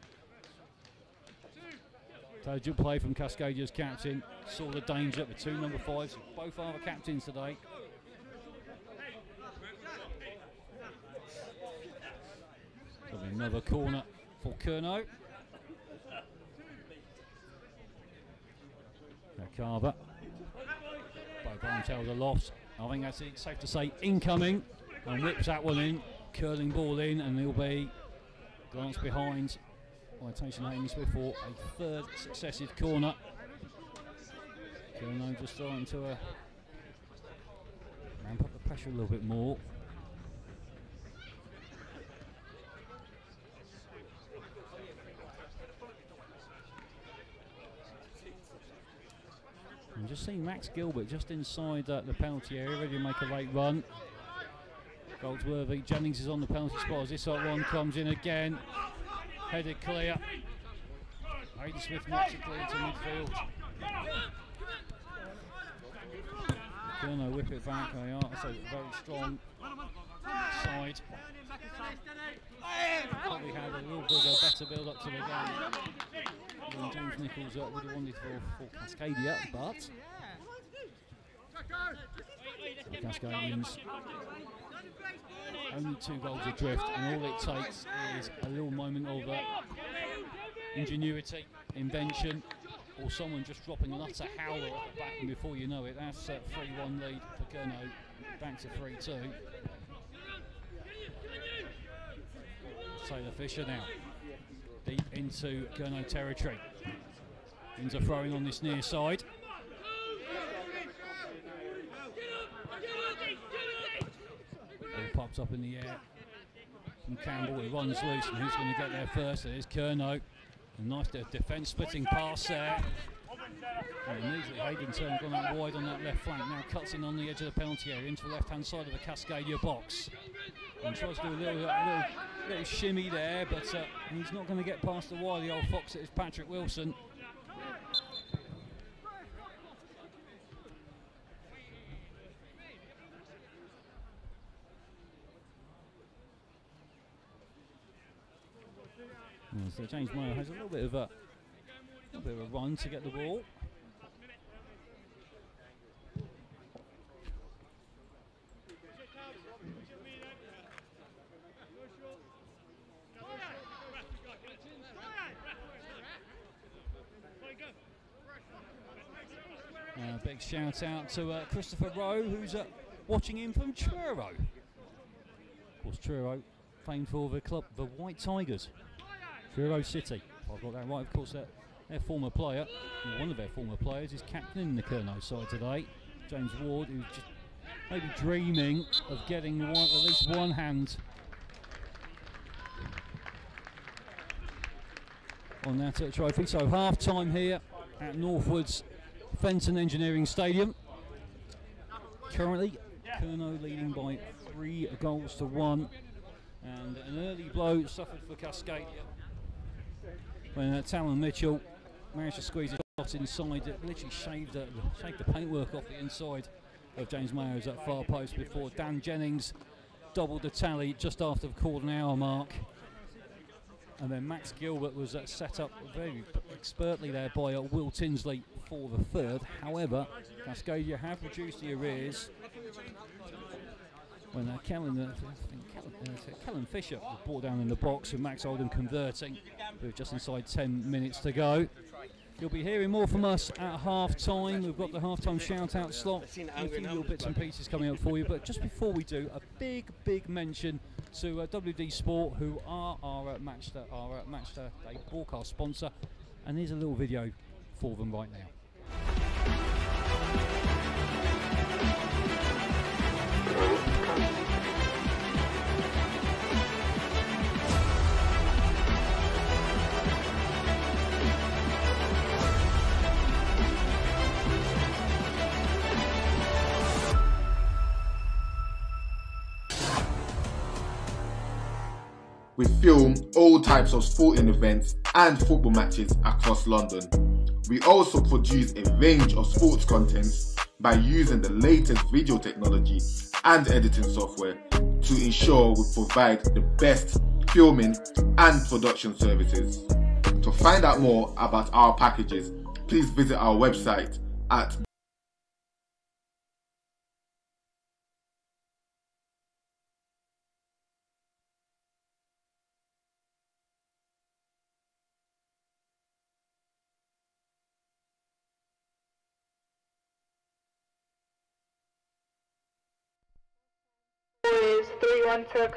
Good play from Cascadia's captain. Saw the danger. The 2 number 5s, both are the captains today. So another corner for Kernow. Carver. Both arms held aloft. I think that's it, safe to say incoming. And whips that one in. Curling ball in, and it'll be glance behind by Tyson Haynes before a third successive corner. Kernow just starting to ramp up the pressure a little bit more. I'm just seeing Max Gilbert just inside the penalty area, ready to make a late run. Goldsworthy, Jennings is on the penalty spot as this one comes in again. Headed clear. Aidan Smith knocks it clear to midfield. Kernow whip it back. They are so very strong side. Probably had a little bit of a better build up to the game than James Nichols would have wanted for Cascadia, but the Cascadians only 2 goals adrift, and all it takes is a little moment of ingenuity, invention, or someone just dropping an utter howler at the back, and before you know it, that's a 3-1 lead for Kernow, back to 3-2. Taylor Fisher now, deep into Kernow territory. Into throwing on this near side. Ball pops up in the air from Campbell, it runs loose, and who's going to get there first? It is Kernow. A nice defence splitting pass there. And immediately Hayden Turner gone out wide on that left flank, now cuts in on the edge of the penalty area into the left hand side of the Cascadia box. And tries to do a little shimmy there, but he's not going to get past the wire. The old fox, it is Patrick Wilson. So James Mayo has a little bit of a run to get the ball. Big shout out to Christopher Rowe, who's watching in from Truro. Of course, Truro, famed for the club, the White Tigers. Truro City, if I've got that right. Of course, their former player, one of their former players, is captaining the Kernow side today, James Ward, who's just maybe dreaming of getting at least one hand on that trophy. So half time here at Northwood's Fenton Engineering Stadium. Currently, Kernow leading by 3-1, and an early blow suffered for Cascadia when Talon Mitchell managed to squeeze a shot inside. It literally shaved the paintwork off the inside of James Mayo's at far post before Dan Jennings doubled the tally just after the quarter hour mark. And then Max Gilbert was set up very expertly there by Will Tinsley for the third. However, Cascadia have reduced the arrears when Kellen Fisher was brought down in the box with Max Oldham converting with just inside 10 minutes to go. You'll be hearing more from us at half time. We've got the half time shout out slot, a few little bits and pieces coming up for you. But just before we do, a big mention to WD Sport, who are our match day broadcast sponsor. And here's a little video for them right now. We film all types of sporting events and football matches across London. We also produce a range of sports contents by using the latest video technology and editing software to ensure we provide the best filming and production services. To find out more about our packages, please visit our website at is 3-1 to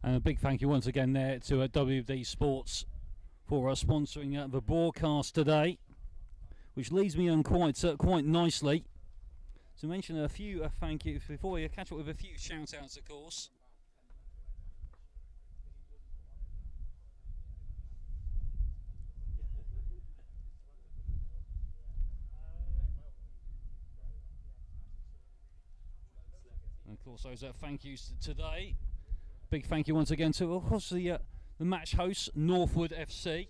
And a big thank you once again there to WD Sports for sponsoring the broadcast today, which leads me on quite nicely to mention a few thank yous before we catch up with a few shout outs, of course. And of course, those thank yous today. Big thank you once again to, of course, the match hosts, Northwood FC.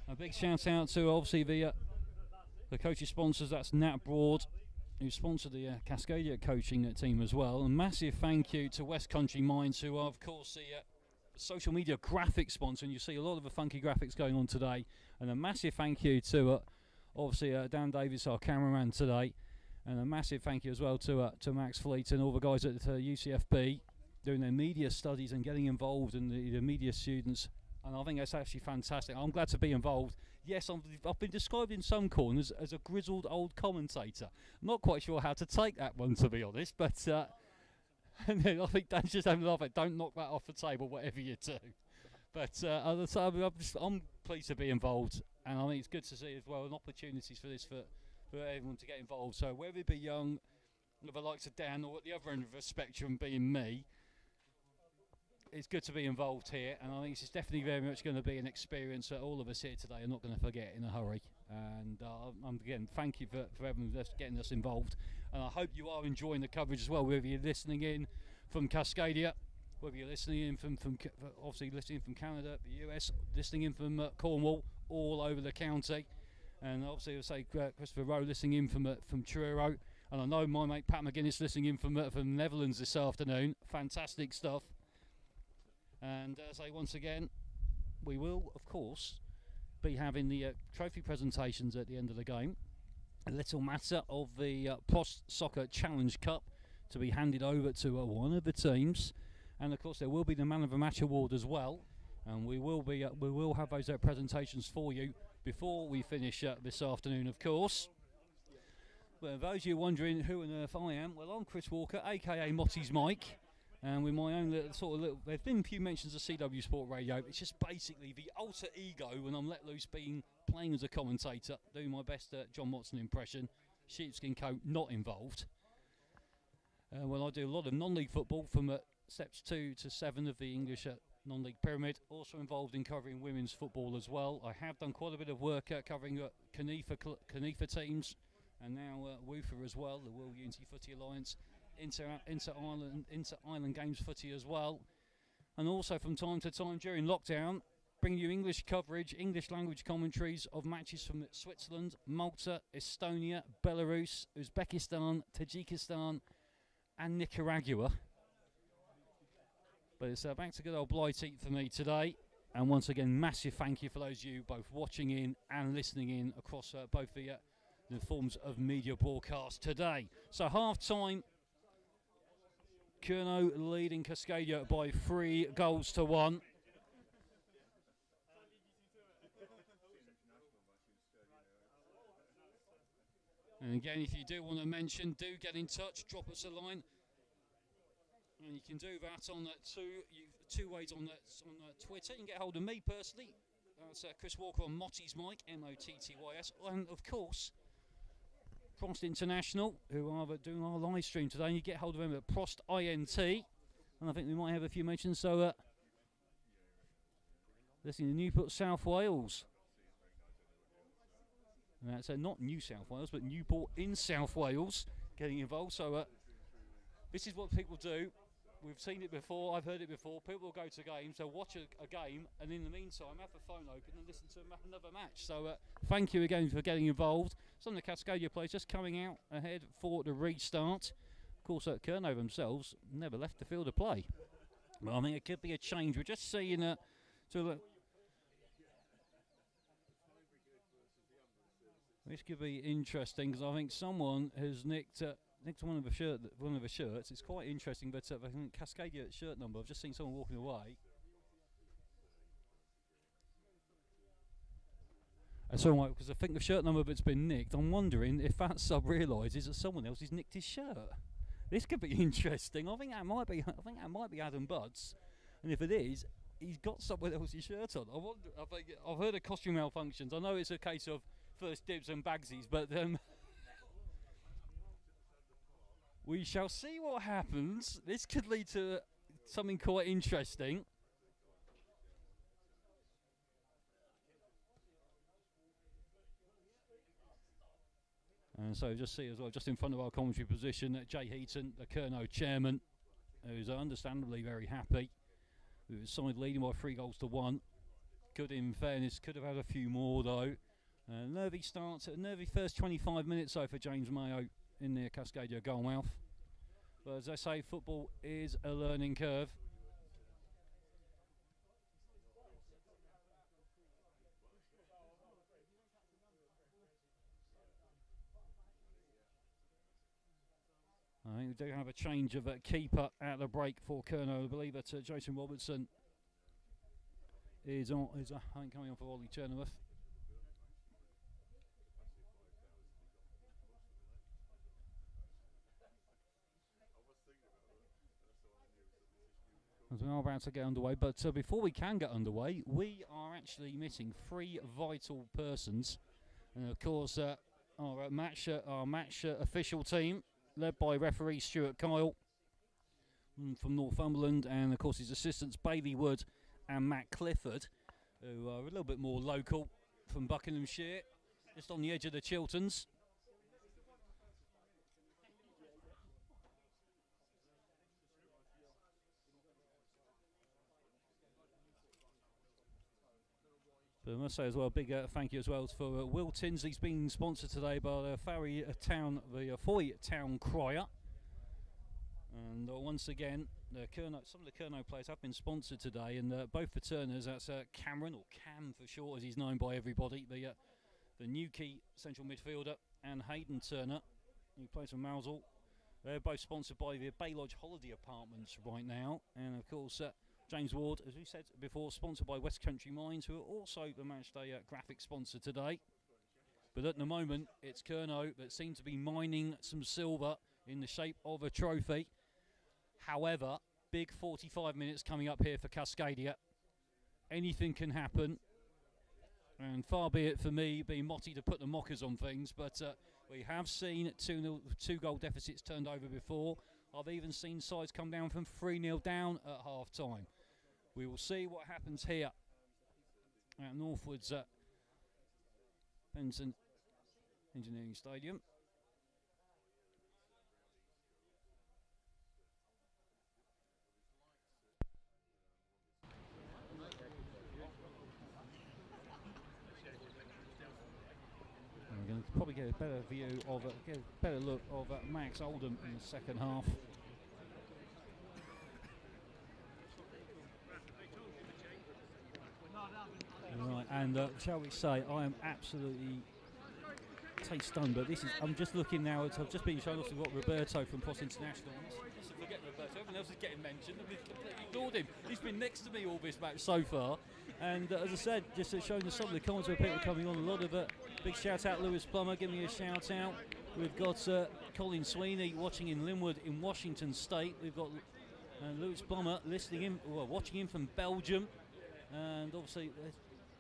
A big shout out to, obviously, the coaching sponsors. That's Nat Broad, who sponsored the Cascadia coaching team as well. And massive thank you to West Country Mines, who are, of course, the social media graphic sponsor. And you see a lot of the funky graphics going on today. And a massive thank you to, obviously, Dan Davies, our cameraman today. And a massive thank you as well to Max Fleet and all the guys at UCFB, doing their media studies and getting involved in the media students, and I think that's actually fantastic. I'm glad to be involved. Yes, I've been described in some corners as a grizzled old commentator. I'm not quite sure how to take that one, to be honest, but and then I think Dan's just having a laugh at, don't knock that off the table, whatever you do. But I'm pleased to be involved, and I think it's good to see as well, and opportunities for this for everyone to get involved. So whether it be young, with the likes of Dan, or at the other end of the spectrum being me, it's good to be involved here, and I think it's definitely very much going to be an experience that all of us here today are not going to forget in a hurry. And again, thank you for everyone that's getting us involved, and I hope you are enjoying the coverage as well, whether you're listening in from Cascadia, whether you're listening in from obviously listening in from Canada, the US, listening in from Cornwall, all over the county, and obviously I'll say Christofer Rowe listening in from Truro, and I know my mate Pat McGuinness listening in from Netherlands this afternoon. Fantastic stuff. And say once again, we will, of course, be having the trophy presentations at the end of the game. A little matter of the Post Soccer Challenge Cup to be handed over to one of the teams, and of course there will be the Man of the Match award as well. And we will have those presentations for you before we finish this afternoon, of course. Well, those of you wondering who on earth I am, well, I'm Chris Walker, aka Motty's Mike. And with my own there's been a few mentions of CW Sport Radio. It's just basically the alter ego when I'm let loose, playing as a commentator, doing my best John Watson impression. Sheepskin coat not involved. Well, I do a lot of non-league football from steps 2 to 7 of the English non-league pyramid. Also involved in covering women's football as well. I have done quite a bit of work covering Kernow teams, and now WUFA as well, the World Unity Footy Alliance, inter-island games footy as well. And also from time to time during lockdown, bringing you English coverage, English language commentaries of matches from Switzerland, Malta, Estonia, Belarus, Uzbekistan, Tajikistan and Nicaragua. But it's back to good old Blighty for me today. And once again, massive thank you for those of you both watching in and listening in across both the forms of media broadcast today. So half-time, Kernow leading Cascadia by 3 goals to 1. And again, if you do want to mention, do get in touch, drop us a line. And you can do that on two ways on Twitter. You can get hold of me personally. That's Chris Walker on Motty's mic, Mottys. And of course, Prost International, who are doing our live stream today. And you get hold of them at Prost INT. And I think we might have a few mentions. So, listening to Newport, South Wales. And that's not New South Wales, but Newport in South Wales getting involved. So, this is what people do. We've seen it before, I've heard it before. People will go to games, they'll watch a game, and in the meantime have the phone open and listen to another match. So thank you again for getting involved. Some of the Cascadia players just coming out ahead for the restart. Of course, Kernow themselves never left the field of play. But I think it could be a change. We're just seeing this could be interesting, because I think someone has nicked one of the shirts. It's quite interesting, but I think Cascadia shirt number. I've just seen someone walking away. That's all right, because I think the shirt number that's been nicked. I'm wondering if that sub realises that someone else has nicked his shirt. This could be interesting. I think that might be Adam Budds, and if it is, he's got someone else's shirt on. I've heard of costume malfunctions. I know it's a case of first dibs and bagsies, but we shall see what happens. This could lead to something quite interesting. And so just see as well, just in front of our commentary position, Jay Heaton, the Kernow chairman, who's understandably very happy. With his side leading by 3 goals to 1. Could, in fairness, could have had a few more though. Nervy starts at nervy first 25 minutes though for James Mayo in the Cascadia goalmouth. But as I say, football is a learning curve. I think we do have a change of a keeper at the break for Kernow. I believe that Jason Robertson is coming on for Ollie Chernoworth. As we are about to get underway, but before we can get underway, we are actually missing 3 vital persons, and of course our match official team, led by referee Stuart Kyle from Northumberland, and of course his assistants Bailey Wood and Matt Clifford, who are a little bit more local from Buckinghamshire, just on the edge of the Chilterns. But I must say as well, a big thank you as well for Will Tinsley's being sponsored today by the Foy Town Crier. And once again, some of the Kernow players have been sponsored today, and both the Turners, that's Cameron, or Cam for short as he's known by everybody, the Newquay central midfielder, and Hayden Turner, who plays for Mousel. They're both sponsored by the Bay Lodge Holiday Apartments right now, and of course James Ward, as we said before, sponsored by West Country Mines, who are also the matchday graphic sponsor today. But at the moment, it's Kernow that seem to be mining some silver in the shape of a trophy. However, big 45 minutes coming up here for Cascadia. Anything can happen. And far be it for me being Motty to put the mockers on things, but we have seen 2-goal deficits turned over before. I've even seen sides come down from 3-0 down at half-time. We will see what happens here at Northwood's Fenton Engineering Stadium. We're going to probably get a better view of get a better look of Max Oldham in the second half. Right, and shall we say, I am absolutely stunned, but this is, I'm just looking now, I've just been shown off to what Roberto from Post International. Let's forget Roberto, everyone else is getting mentioned, and we've completely ignored him. He's been next to me all this match so far, and as I said, just showing us some of the comments where people are coming on, a lot of it. Big shout out Lewis Plummer, give me a shout out. We've got Colin Sweeney watching in Linwood in Washington State. We've got Lewis Plummer listening in, well, watching in from Belgium, and obviously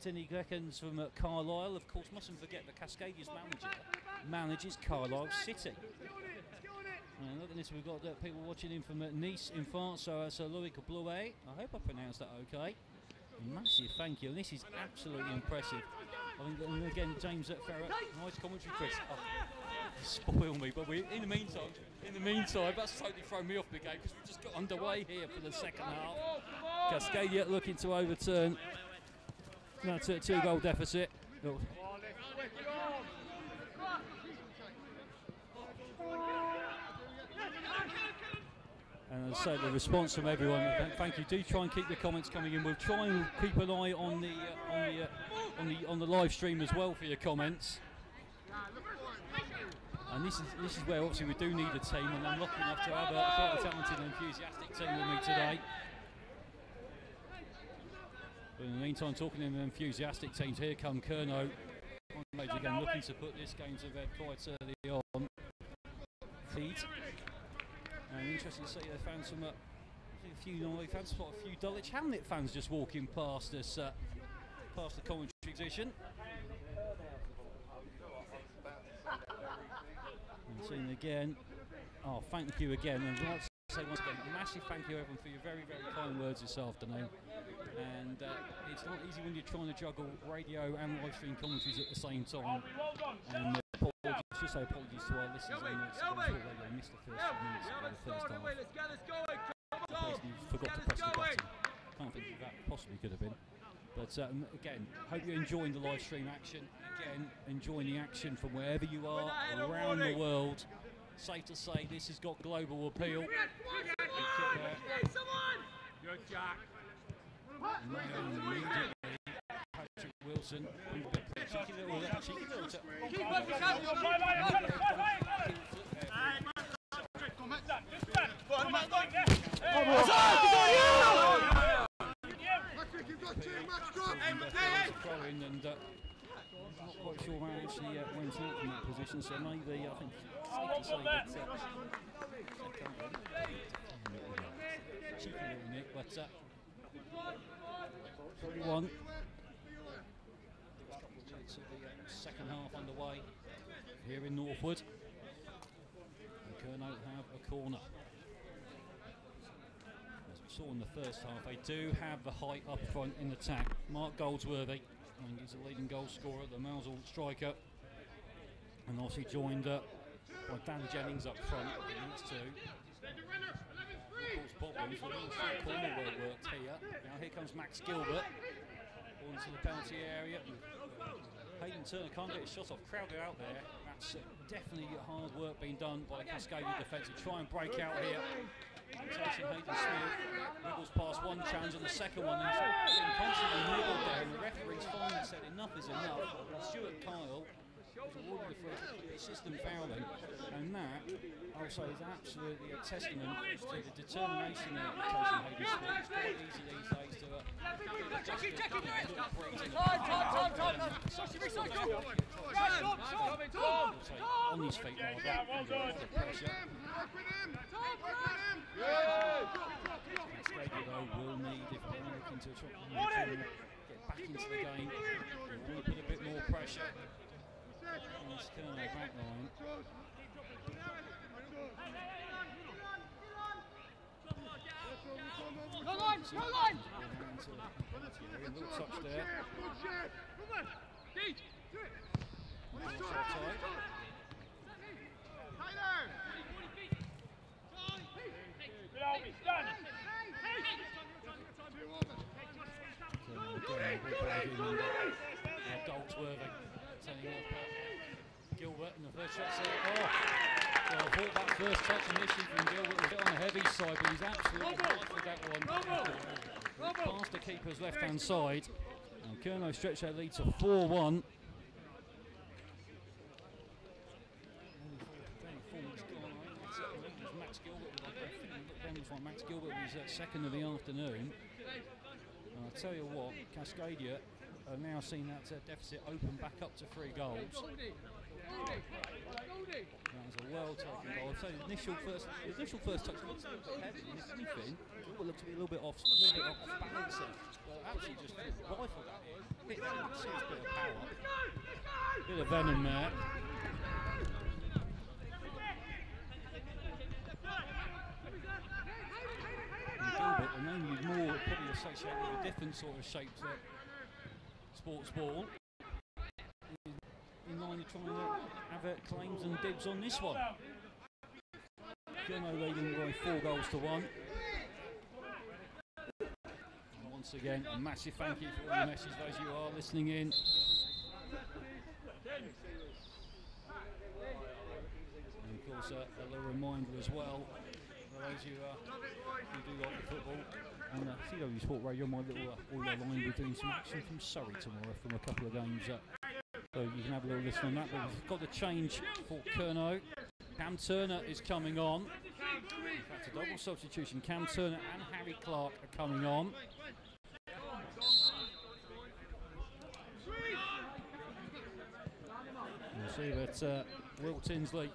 Tinny Greckens from Carlisle. Of course, mustn't forget the Cascadia's manager manages Carlisle City. And look at this, we've got people watching in from Nice in France, so Loic Blouet. I hope I pronounced that okay. Massive thank you, and this is absolutely impressive. I think, and again, James Ferrer, nice commentary, Chris. Oh, spoil me, but in the meantime, that's totally thrown me off the game because we just got underway here for the second half. Cascadia looking to overturn that 2-goal deficit. And as I say, the response from everyone, thank you. Do try and keep the comments coming in. We'll try and keep an eye on the live stream as well for your comments. And this is where obviously we do need a team, and I'm lucky enough to have quite a talented and enthusiastic team with me today. But in the meantime, talking in the enthusiastic teams, here come Kernow. Again, looking to put this game to bed quite early on. Feet. And interesting to see they found some a few Norway fans, spot a few Dulwich Hamlet fans just walking past us, past the commentary position. And seeing again, oh, thank you again, and I'd like to say once again, a massive thank you everyone for your very, very kind words this afternoon. And it's not easy when you're trying to juggle radio and live stream commentaries at the same time. And just say apologies to our listeners on this. They missed the first few minutes of the first half. The person who forgot to press the button. Can't think that possibly could have been. But again, hope you're enjoying the live stream action. Again, enjoying the action from wherever you are around the world. Safe to say this has got global appeal. Good Jack. Immediately, Patrick Wilson. Cheeky little and not quite sure how actually went out from that position, so maybe I think it's safe to say that cheeky little nick, but 3-1. Couple of minutes of the second half underway here in Northwood, and Kernow have a corner. As we saw in the first half, they do have the height up front in attack. Mark Goldsworthy, I think he's the leading goal scorer, the Mousel striker, and obviously joined by Dan Jennings up front. These two. Of course, Bob Williams, a little short corner well worked here. Now here comes Max Gilbert into the penalty area. Hayden Turner can't get his shot off, crowded out there. That's definitely hard work being done by the Cascadia defence to try and break out here. Tyson Hayden Smith wiggles past one challenge and the second one, and he's getting constantly nibbled there, and the referee's finally said enough is enough. And Stuart Kyle was awarded the system fouling, and that also is absolutely a testament to the determination there of Tyson Hayden Smith. It's quite easy these days to on his feet now, the pressure. Cascadia though will need, if they're looking to try and get back into the game, they want to put a bit more pressure. Nice Kernow back line. Davies. Little touch there. Goldsworthy turning off Gilbert in the first shot. Well, I thought that first touch initially from Gilbert was a bit on the heavy side, but he's absolutely right for that one. Past the keeper's left-hand side. And Kernow stretch their lead to 4-1. Max Gilbert, Max Gilbert was second of the afternoon. And I'll tell you what, Cascadia are now seeing that deficit open back up to 3 goals. That was a well-taken goal. So the initial first touch looks a little bit heavy. If anything, it looked to be a little bit off balance there. But actually just rifled that in. Hit that with a serious bit of power. Bit of venom there. Gilbert, the name you'd more probably associate with a different sort of shaped sports ball. In line of trying to have claims and dibs on this one. Kernow leading by 4 goals to 1. And once again, a massive thank you for all the messages, those who are listening in. And of course, a little reminder as well. For those who do like the football, on CW Sport Radio, my little Oiler line, we're doing some action from Surrey tomorrow from a couple of games. So you can have a little listen on that. But we've got the change for Kernow. Cam Turner is coming on. In fact, a double substitution. Cam Turner and Harry Clark are coming on. You'll see that Will Tinsley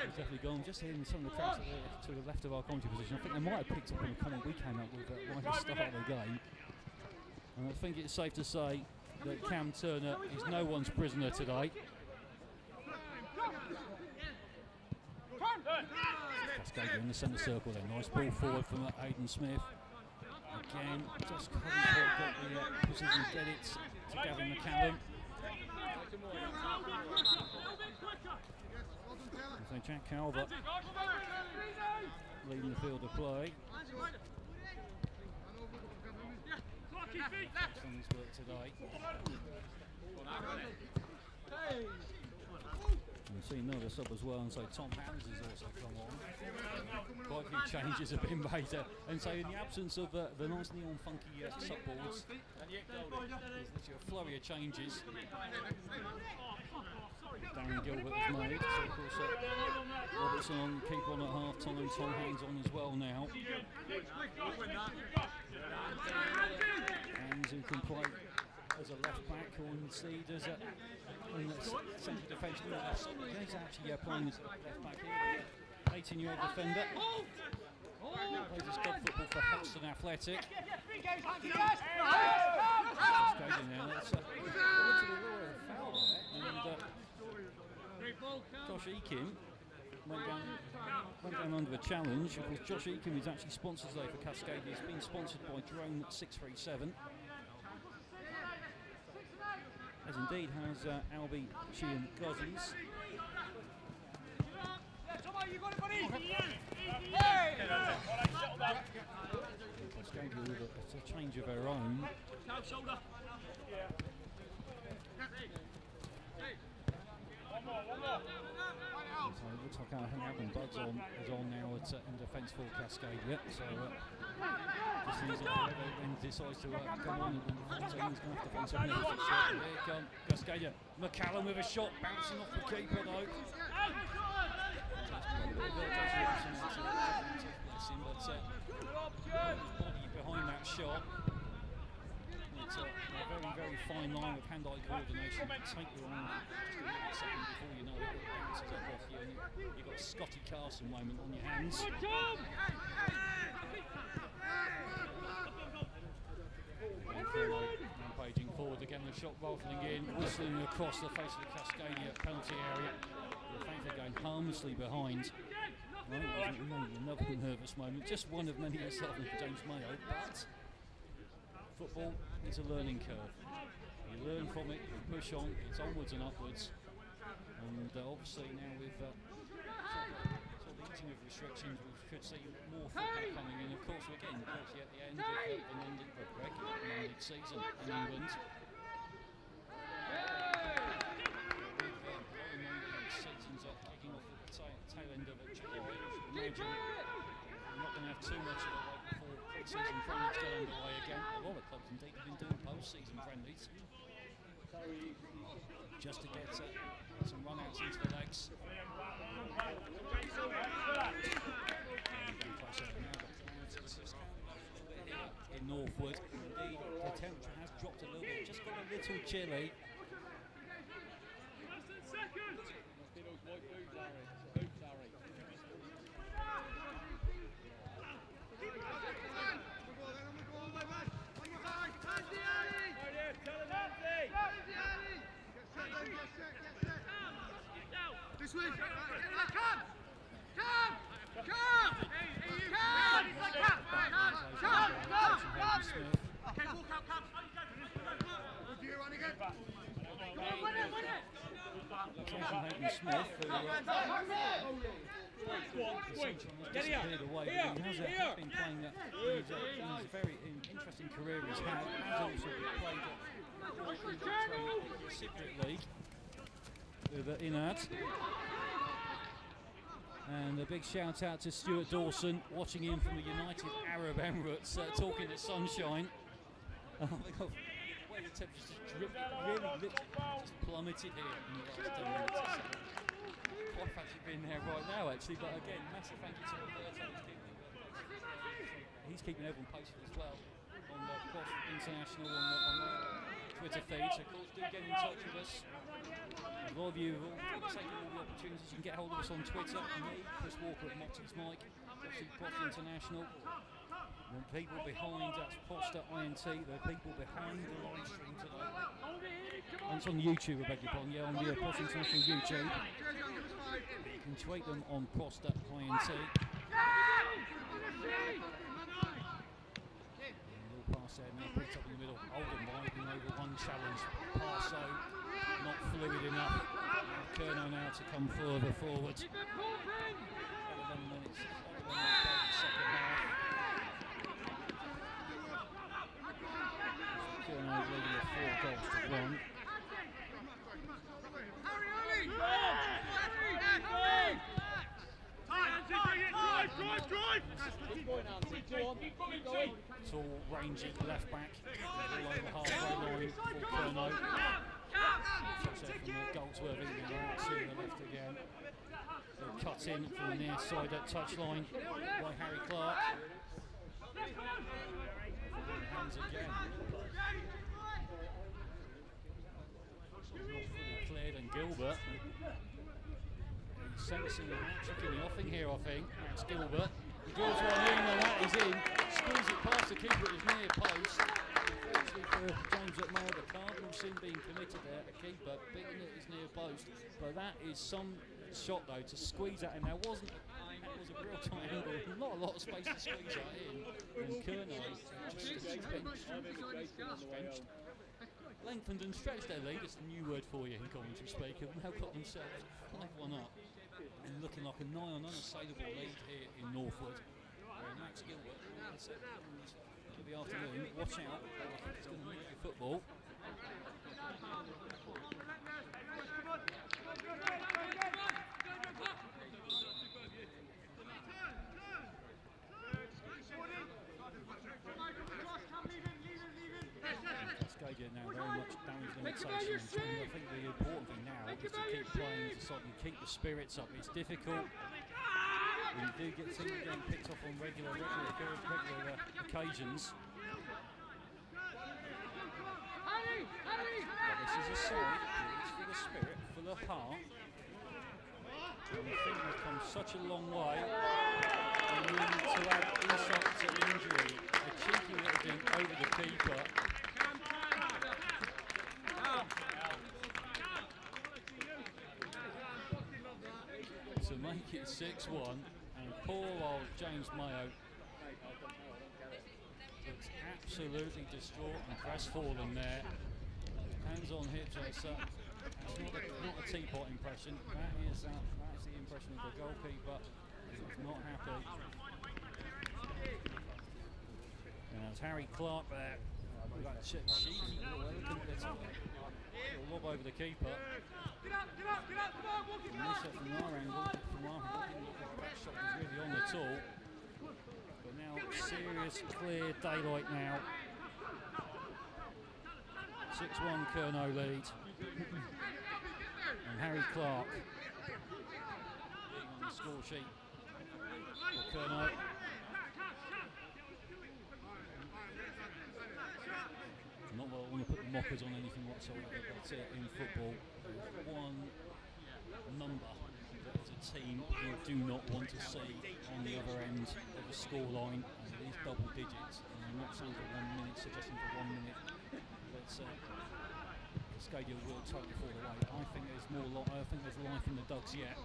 he's definitely gone. Just hearing some of the crowds to the left of our commentary position. I think they might have picked up on the comment we came up with right at the start of the game. And I think it's safe to say that Cam Turner is no one's prisoner today. Cascadia in the centre circle there. Nice ball forward from Aidan Smith. Again, just couldn't quite get the position to get it to Gavin McCallum. So Jack Calvert leading the field of play. He's done his work today. We've seen another sub as well, and so Tom Hands has also come on. Quite a few changes have been made, and so in the absence of the nice neon funky subboards, there's literally a flurry of changes. Darren Gilbert has made, so of course Robertson on, keeper on at half time, Tom Hands on as well now. Hands who can play as a left back or indeed as a central defence. He's actually playing as a left back here. 18-year-old defender. Plays his club football for Hudson Athletic. Josh Eakin went down under a challenge. Of course, Josh Eakin is actually sponsored today for Cascadia. He's been sponsored by Drone 637. As indeed has Albie Sheehan Cousins. Cascadia with a change of her own. So it looks like Alvin Buds is on now in defence for Cascadia. So just seems like whoever then decides to come on and he's going to have to find something else. Here comes Cascadia. McCallum with a shot bouncing off the keeper though. His body behind that shot. It's a very, very fine line of hand-eye coordination. Take your arm just a little second before you know it bounces up off you, and you've got a Scotty Carson moment on your hands. Rampaging forward again, the shot rifling in, whistling across the face of the Cascadia penalty area. But thankfully going harmlessly behind. Another nervous moment, just one of many yourself and James Mayo, but football is a learning curve. You learn from it, you push on, it's onwards and upwards, and obviously now with sort of the easing of restrictions, we should see more football coming in. Of course, we're getting close at the end of an ended season in England. Seasons are kicking off at the tail end of it. July, imagine we're not going to have too much of it before pre-season friendlies get underway again. A lot of clubs indeed have been doing post-season friendlies just to get some run-outs into the legs. In Northwood, indeed, the temperature has dropped a little bit, just got a little chilly. Must be those white boots, Harry. Boots, Harry. This way! Come! Come! Okay, walk out, come! With you, run again! Win it! Hayden Smith, who disappeared away, but he has been playing he's a very interesting career he's had. Has also played the Cypriot League with Inad. And a big shout out to Stuart Dawson, watching in from the United Arab Emirates, talking at Sunshine. The way the temperature's just dripped, really literally just plummeted here in the last 10 minutes or so. Quite fancy being there right now actually, but again, massive thank you to Roberto. He's keeping everyone posted as well on the Cross International on the Twitter feed, so of course do get in touch with us. A lot of you have taken all the opportunities. You can get hold of us on Twitter, me, Chris Walker at Moxie's Mike, obviously Cross International. The people behind, that's Poster.int, the people behind the live stream today. And it's on YouTube, I beg your pardon, yeah, on the Post International YouTube. You can tweet them on Poster.int. Pass there now, picked up in the middle. Oldham widening over one challenge. Pass not fluid enough. Kernow now to come further forward. 11 minutes, second half. Kernow leading with 4 goals to 1. Tall, rangy left back, all over halfway line for Kernow. From the Goldsworthy, now to the left again. So cut in from the near side at touchline by Harry Clark. Hands again. Not fully cleared, and Gilbert. Sensing the hat-trick in the offing here, I think. That's Gilbert. He draws one in, and that is in. Squeeze it past the keeper at his near post. Unfortunately for James McMahon, the card will soon being committed there. The keeper beating at his near post. But that is some shot, though, to squeeze that in. That was a real tight angle. Not a lot of space to squeeze that in. And Kernow just benched. Lengthened and stretched their lead. It's a new word for you in commentary speak. Have now got themselves 5-1 up and looking like a nigh on unassailable lead here in Northwood. Max Gilbert for the afternoon. Watch out. It's going to make your football. Cascadia now very much damage limitation. I think the important thing now is to keep playing to sort of keep the spirits up. It's difficult. You do get things getting picked off on regular occasions. But this is a side that's for the spirit, for the heart. And I think we've come such a long way. And we need to add insult to injury. A cheeky little dink over the keeper. To make it 6-1, and poor old James Mayo looks absolutely distraught and crestfallen there. Hands on hips, that's not a teapot impression. That's the impression of the goalkeeper. He's not happy. And there's Harry Clark there. That cheeky little elegant little lob over the keeper. Get up, come on, walk it From our angle, the back shot was really on the tool. But now serious, clear daylight now. 6-1 Kernow lead. And Harry Clark on the score sheet for Kernow. Not that I want to put the mockers on anything whatsoever, but in football, there's one number that as a team you do not want to see on the other end of the scoreline, and it is double digits. And I'm not saying for 1 minute, suggesting for 1 minute, but Cascadia will totally fall away. I think there's life in the Dugs yet.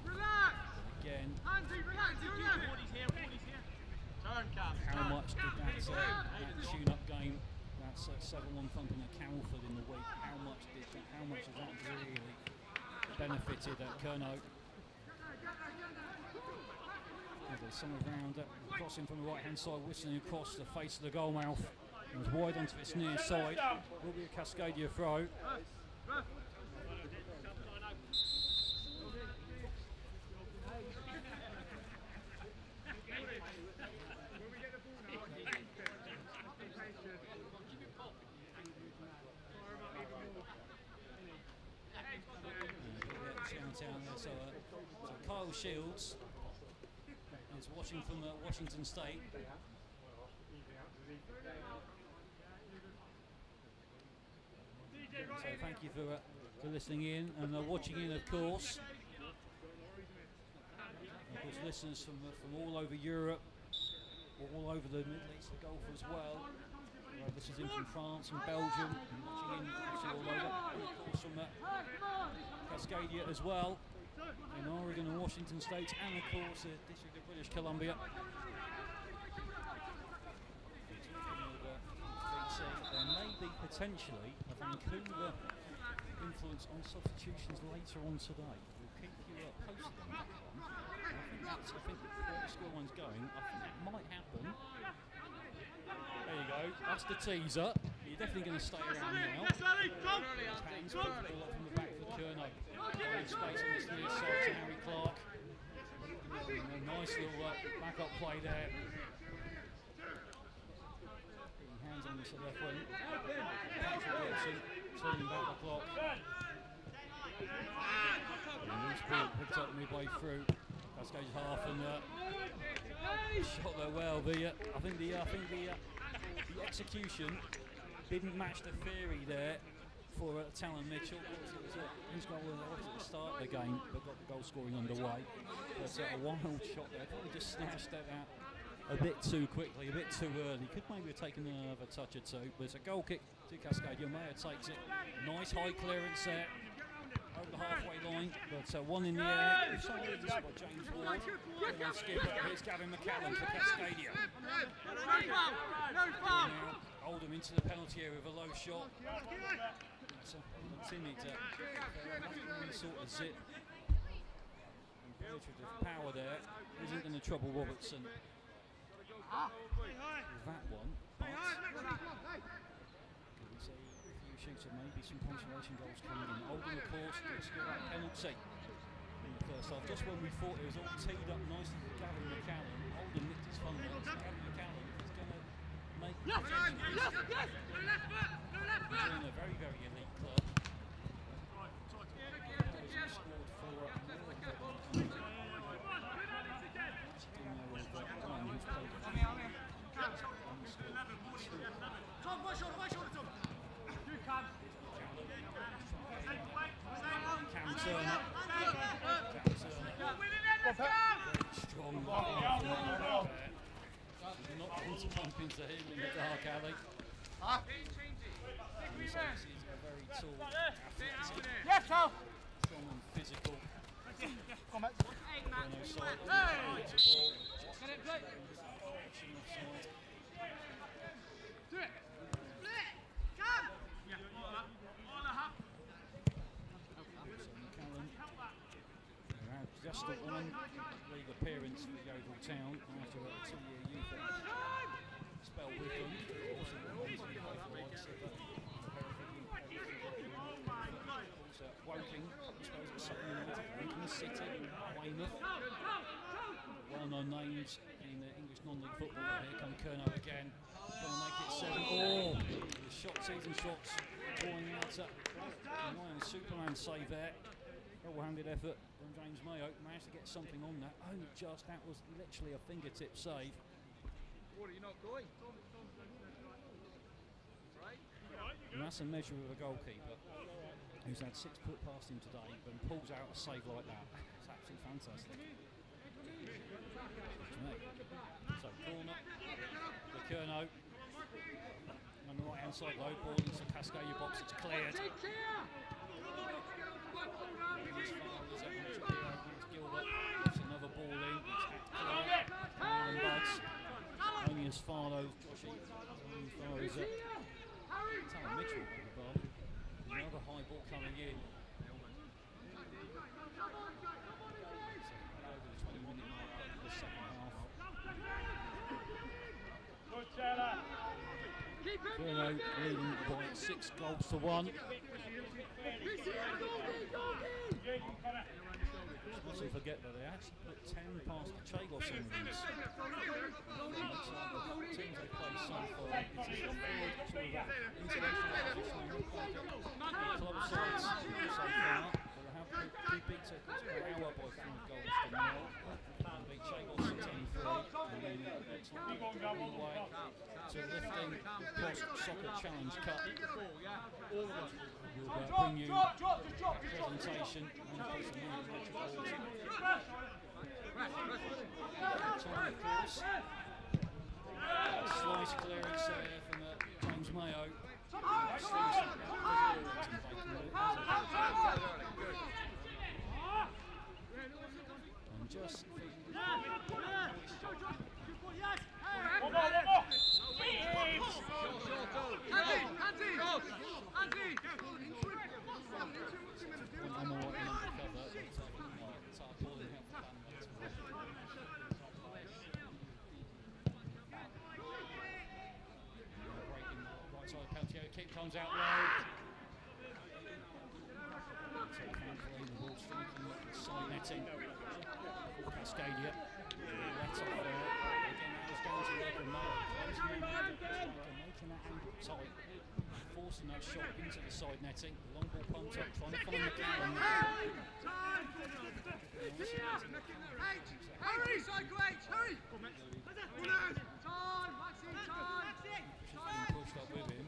Relax! Again, Andy, relax! how much did that tune-up game, that 7-1 thumping at Calford in the week, how much has that really benefited Kernow? There's some around crossing from the right-hand side, whistling across the face of the goal mouth. It was wide onto its near side. Will be a Cascadia throw. So Kyle Shields is watching from Washington State. So thank you for listening in and watching in, of course. Of course, listeners from all over Europe, all over the Middle East, the Gulf as well. This is in from France and Belgium, and watching in all over. And of course from Cascadia as well, in Oregon and Washington States, and of course the District of British Columbia. There may be potentially a Vancouver influence on substitutions later on today. We'll keep you posted on that one. I think where the scoreline's going, I think that might happen. There you go, that's the teaser. You're definitely going to stay around now. Hands put the ball up from the back for Kernow. Space on this near side to Harry Clark. And a nice little back-up play there. Hands on this left wing. Patrick Wilson turning back the clock. And loose ball picked up midway through. Cascadia's half and shot there well. I think the execution didn't match the theory there for Talon Mitchell. His goal was at the start of the game, but got the goal scoring underway. But a wild shot there. Probably just snatched that out a bit too quickly, a bit too early. Could maybe have taken another touch or two, but it's a goal kick to Cascadia. Mayer takes it. Nice high clearance there over the halfway line, but one in the air. This by James Ward. Skipper. Here's Gavin McCallum for Cascadia. No foul! Now Oldham into the penalty area with a low shot. It's a timid sort of zip. Penetrative power there isn't going to trouble Robertson with that one, but there's a few shoots and maybe some consolation goals coming in. Oldham, of course, did score that penalty in the first half. Just when we thought it was all teed up nicely for Gavin McCallum, Oldham nicked his fun there. So Gavin McCallum is going to make a very, very elite club. Scored for Tom, one shoulder, Tom. You can. Cam Turner. Strong. Not going to bump into him in the dark alley. He's a very tall, athletic, Yes, Tom. strong and physical Kernow side. Hey! Get it, play. Do it. Come. Yeah, just a one-league appearance for Yeovil Town after a 2-year youth spell with them. Also, Woking, I suppose it's Sutton United, Woking City, Weymouth. Well-known names in the English non-league football. Here come Kernow again. Going to make it 7. Oh, the season shots pouring out. Ryan Superman save there. Double-handed effort from James Mayo. Managed to get something on that. Only just. That was literally a fingertip save. What are you not going? And that's a measure of a goalkeeper who's had 6 put past him today, but pulls out a save like that. It's absolutely fantastic. So corner for Kernow. On the right hand side, low ball into the Cascadia box. It's cleared. Gilbert puts another ball in. It's Buds. Only as far though, Joshy. As far as Talon Mitchell above. Another high ball coming in. Over the 20-minute mark of the second half. Kernow leading by 6-1. Also forget that they actually put 10 past the Chagos in the teams they play so far. It's a international club sides so far. They have beat Circles per hour by 5 goals to 0. And beat Chagos 10-3. And then it's way to lifting Cross Soccer Challenge Cup. We'll bring you presentation and slice clearance there from James Mayo. And just I'm all right cover. Right side Peltier kick comes out low. So thankfully the ball streaking up the side netting for Cascadia. Let off there. Again that was down to Logan Mayo. Making that angle tight. Forcing that shot into the side netting. The long ball pumped up, trying to find McCallum. Hurry, cycle H, hurry! Time, Maxine, time! Pushed up with him.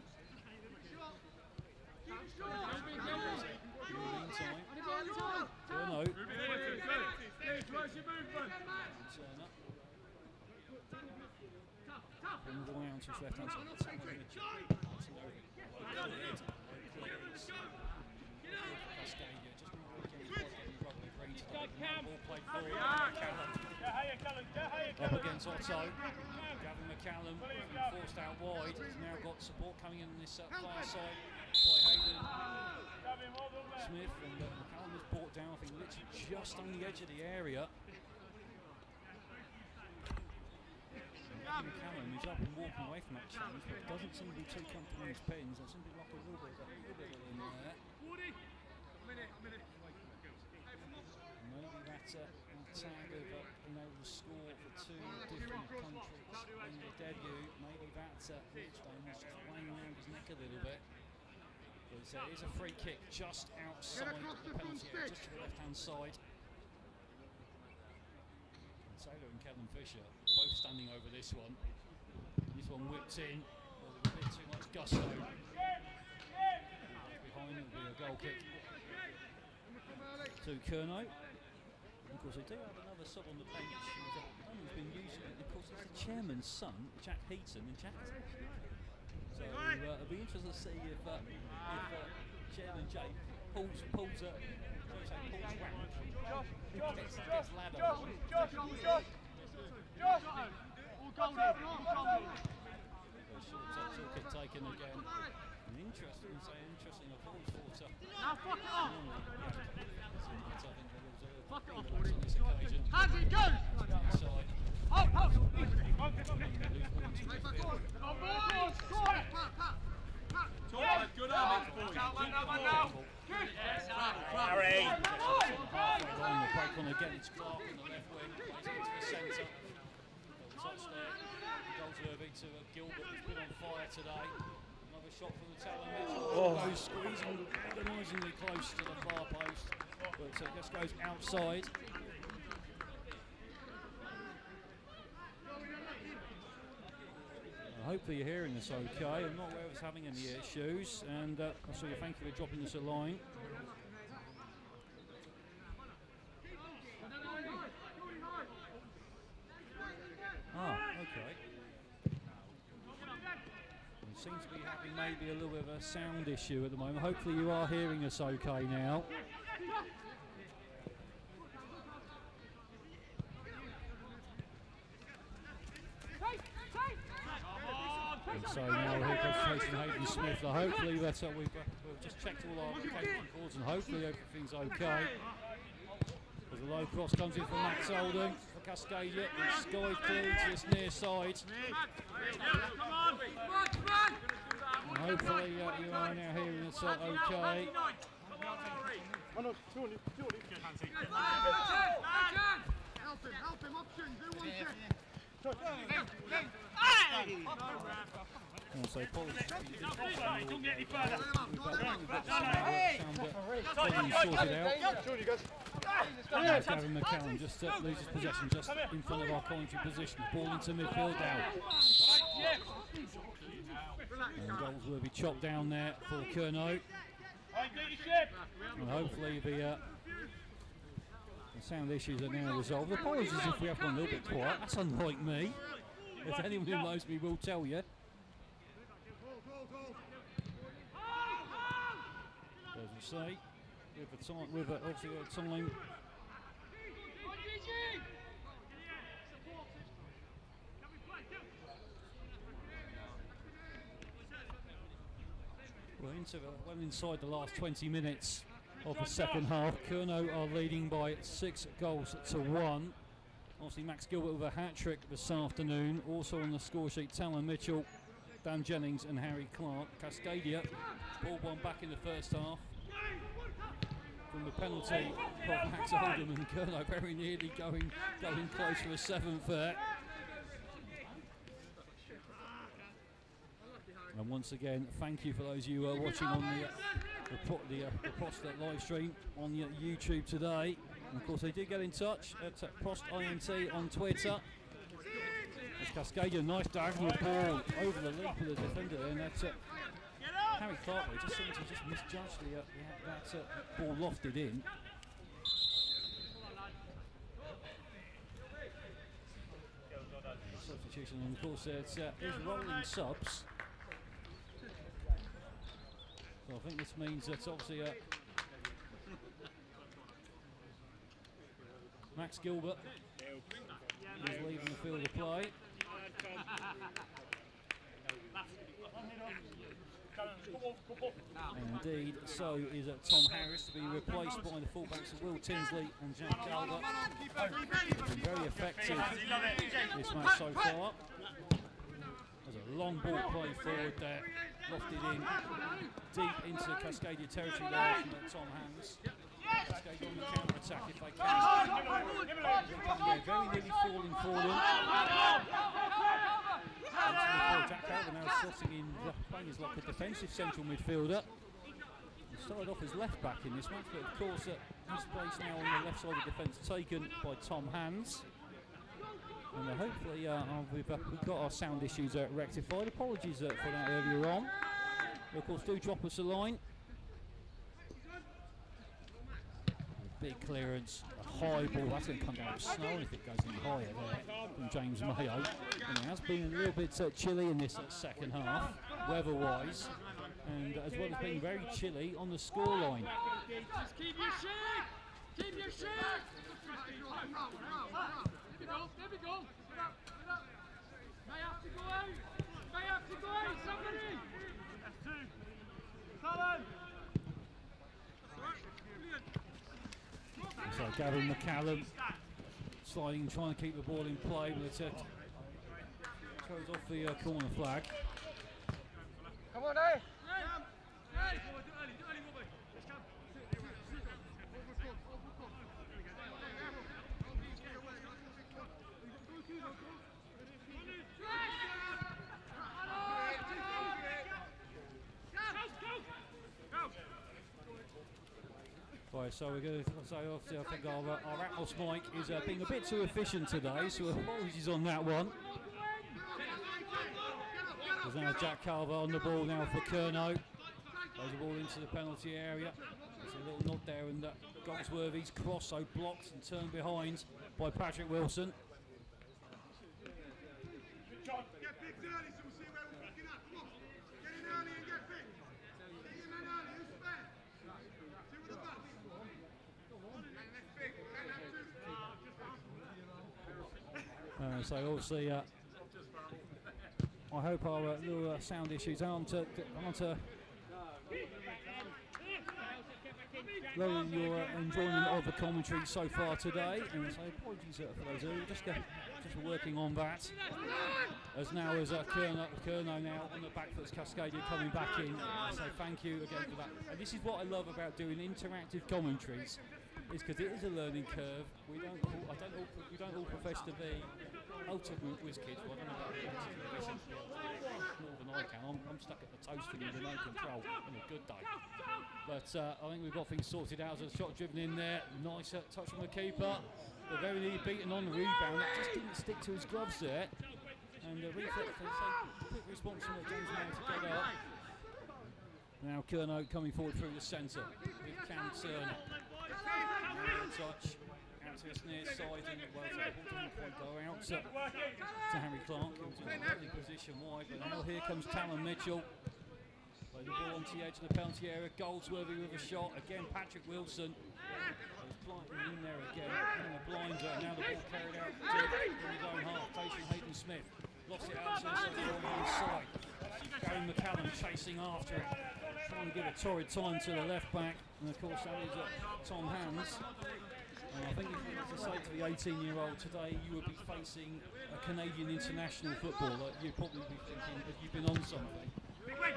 Kernow. Where's your movement? Turner. Bring the ball out to his left hand side. Cascadia just ball played forward. Up against Otto. Gavin McCallum forced out wide. He's now got support coming in on this far side by Hayden Smith, and McCallum is brought down, I think, literally just on the edge of the area. McCallum is up and walking away from that challenge, but doesn't seem to be too comfortable in his pins. There seems to be like a little bit in there. Maybe that tag of being able to score for 2 different countries in the debut. Maybe that Lichtenstein was just weighing around his neck a little bit. But it is a free kick just outside the penalty area, just to the left-hand side. And Taylor and Kevin Fisher both standing over this one. This one whipped in, but with a bit too much gusto. Behind it will be a goal kick to Kernow. Of course, they do have another sub on the bench who's been using it. Of course, it's the chairman's son, Jack Heaton, and Jack is actually so it'll be interesting to see if Chairman Jake pulls Taken again. An interesting performance for Now fuck it off! Fuck it off, on this occasion. Hands it, go! Hold! Good habits, boys. Harry! The break on again, it's Clark on the left wing, plays it into the centre. Touch there, Goldsworthy to Gilbert, who's been on fire today. Another shot from the Talon Mitchell. Goes squeezing agonisingly close to the far post, but just goes outside. Hopefully you're hearing this okay. I'm not aware of us having any issues, and so thank you for dropping us a line. Okay. We seem to be having maybe a little bit of a sound issue at the moment. Hopefully you are hearing us okay now. And so now here comes Jason Hayden Smith. Hopefully that we've just checked all our application cords and hopefully everything's okay. As a low cross comes in from Max Oldham for Cascadia, it's skied clear into this near side. And hopefully you are now hearing us okay. Help him, option, do one check. Also, apologies. Don't get any further. Sorted out. Gavin McCallum just loses possession just in front of our commentary position. Ball into midfield down. And goals will be chopped down there for Kernow. And hopefully the sound issues are now resolved. Apologies if we have gone a little bit quiet. That's unlike me. If anyone who knows me will tell you. As we say, with obviously a time. Well inside the last 20 minutes of the second half. Kernow are leading by 6 goals to 1. Obviously Max Gilbert with a hat-trick this afternoon. Also on the score sheet, Talon Mitchell, Dan Jennings and Harry Clark. Cascadia, ball one back in the first half. From the penalty of Max Oldham, and Kernow very nearly going close for a 7th there. And once again, thank you for those of you watching on the Prost live stream on YouTube today. And of course, they did get in touch at Prost INT on Twitter. As Cascadia, nice diagonal ball over the leap of the defender there. And that's Harry Clark just seemed to just misjudge that ball lofted in. Substitution, and of course, it's rolling subs. So I think this means that obviously Max Gilbert is leaving the field of play. And indeed, so is Tom Harris to be replaced by the fullbacks of Will Tinsley and Jack Calder. Been very effective this match so far. There's a long ball play forward there, lofted in deep into Cascadia territory there from Tom Hands. Cascadia on the counter attack if they can. Very nearly falling for them. Jack Calder now slotting in, playing as like a defensive central midfielder. He started off as left back in this match, but of course his place now on the left side of the defence taken by Tom Hands. And hopefully we've got our sound issues rectified. Apologies for that earlier on. But of course, do drop us a line. Big clearance, a high ball. That's going to come down with snow if it goes any higher there from James Mayo. And it has been a little bit chilly in this second half, weather-wise. and as well as being very chilly on the scoreline. Just keep your shape! Keep your shape! There we go! May have to go out! May have to go out, somebody! That's two. Colin! So Gavin McCallum sliding, trying to keep the ball in play, but it throws off the corner flag. Come on, eh? Right, so we're going to say, obviously, I think our Atmos mic is being a bit too efficient today, so apologies on that one. There's now Jack Carver on the ball now for Kernow. Throws the ball into the penalty area. There's a little nod there, and Goldsworthy's cross, so blocked and turned behind by Patrick Wilson. Get big early so we'll see where we're picking up. Come on. Get in early and get big. Get in man early. Who's spare? Two with the bus. And that's big. And that's two. So obviously, I hope our little sound issues aren't lowering your enjoyment of the commentary so far today. And so apologies for those who are just working on that. As Kernow now on the back foot, Cascadia coming back in. So thank you again for that. And this is what I love about doing interactive commentaries, is because it is a learning curve. We don't all profess to be ultimate whiz kids. Well, I don't know about more than I can. I'm stuck at the toasting with no control on a good day. But I think we've got things sorted out. As a shot driven in there, nice touch from the keeper. But very nearly beaten on the rebound. That just didn't stick to his gloves there. And the reflex, quick response from James Mann to get up. Now Kernow coming forward through the centre with Cam Turner. Touch out to his near side, and well, the ball doesn't quite go out to Harry Clark. He was in a lovely position wide, but now here comes Talon Mitchell. Play the ball onto the edge of the penalty area. Goldsworthy with a shot. Again, Patrick Wilson. He's planting in there again. In the blinder. And now the ball carried out in his own half. Tayshon Hayden-Smith lost it out to the inside. Gary McCallum chasing after it, trying to give a torrid time to the left back. And of course, that is Tom Hands. And I think if you were to say to the 18-year-old today, you would be facing a Canadian international footballer, you'd probably be thinking, have you been on something?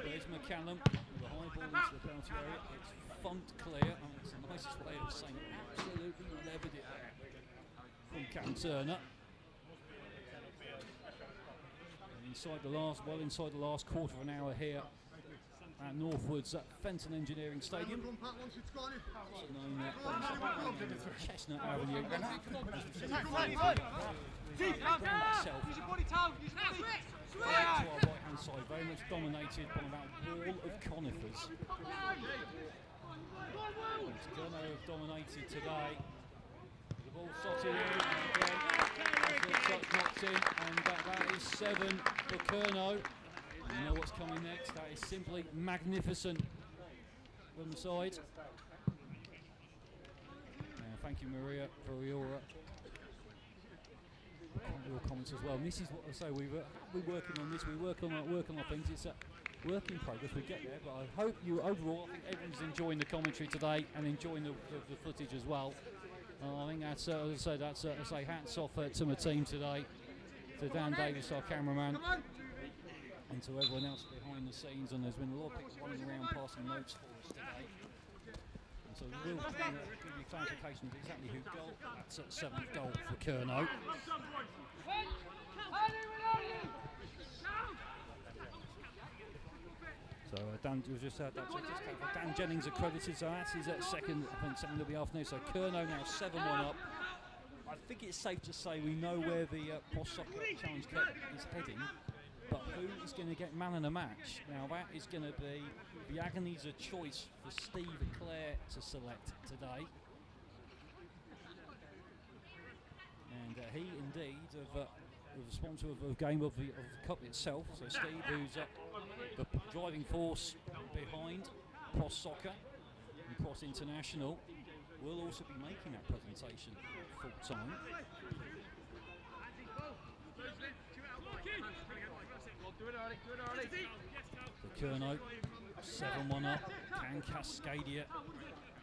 There's McCallum with a high ball into the penalty area. It's thumped clear. I mean, it's the nicest way of saying it. Absolutely levered it there from Cam Turner. And inside the last quarter of an hour here at Northwood's Fenton Engineering Stadium. Chestnut Avenue. To our right hand side, very much dominated by that wall of conifers. Kernow have dominated today. The ball slotted in again. The shot knocked in, and that is 7 for Kernow. You know what's coming next. That is simply magnificent from the side. Thank you, Maria, for your comments as well. And this is what I say. We're working on this. We work on our things. It's a work in progress. We get there, but I hope you overall. I think everyone's enjoying the commentary today and enjoying the footage as well. I think that's as I said. That's say hats off to my team today. To Dan Davies, our cameraman, and to everyone else behind the scenes. And there's been a lot of people running around passing notes for us today. And so we'll give you clarification of exactly who goal. That's at 7th goal for Kernow. So Dan was just Dan Jennings accredited. So that's his second. I think second of the afternoon. So Kernow now 7-1 up. I think it's safe to say we know where the Post Soccer Challenge Cup is heading. But who is going to get man of the match? Now that is going to be the agonies of choice for Steve and Claire to select today. And he indeed have with the sponsor of the game of the cup itself. So Steve, who's the driving force behind Cross Soccer and Cross International, will also be making that presentation full time. The Kernow 7-1 up. Can Cascadia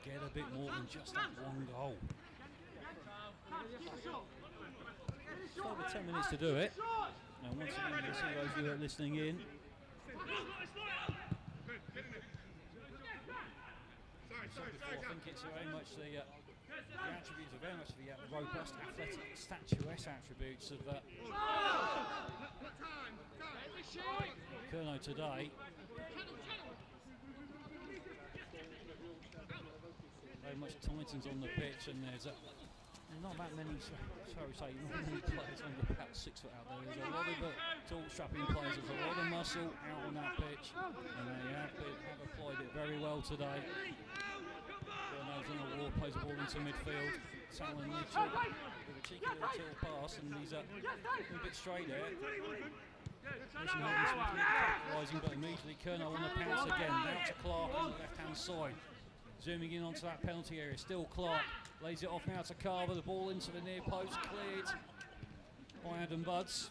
get a bit more than just that one goal? Over 10 minutes to do it. And once again, you'll see those who are listening in. I think it's very much the attributes are very much the robust, athletic, statuesque attributes of Kernow today. Very much Titans on the pitch, and there's not that many, shall we say, not many players under about 6 foot out there. There's a lot of tall, strapping players. There's a lot of muscle out on that pitch, and they have applied it very well today. Kernow's on the wall, plays the ball into midfield. Talon Mitchell with a cheeky little tilt pass, and he's a bit straight there. Capitalising, but immediately Kernow on the pounce again. Now to Clark on the left-hand side. Zooming in onto that penalty area. Still Clark. Lays it off now to Carver. The ball into the near post. Cleared by Adam Budds.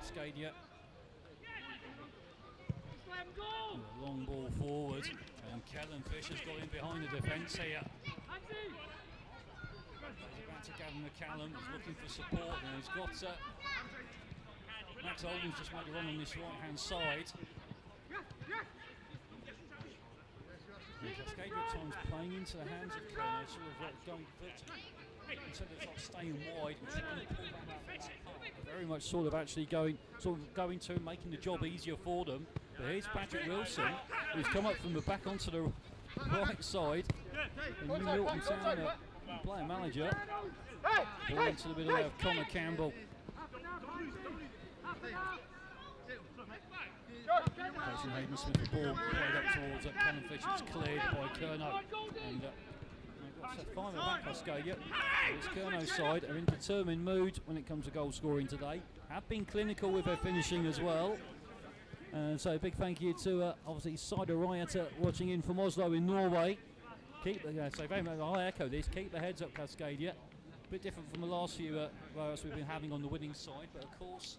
Cascadia. A long ball forward. And Kellen Fisher's got in behind the defence here. He's about to Gavin McCallum. He's looking for support. And he's got Max Oldham's just made a run on this right-hand side. And Cascadia at times playing into the hands of Kernow, sort of going instead of staying wide and trying to pull that defence apart. Very much sort of going to and making the job easier for them. But here's Patrick Wilson, who's come up from the back onto the right side. And New Milton Town player manager. Ball into the middle of Connor Campbell. Jason Hayden Smith, the ball played up towards Cannon Fisher. It's cleared by Kernow. And they've got set 5 at Cascadia. It's Kernow's side are in determined mood when it comes to goal scoring today. Have been clinical with their finishing as well. And so a big thank you to obviously Cider Riot watching in from Oslo in Norway. So very much, I echo this, keep the heads up Cascadia. A bit different from the last few votes we've been having on the winning side, but of course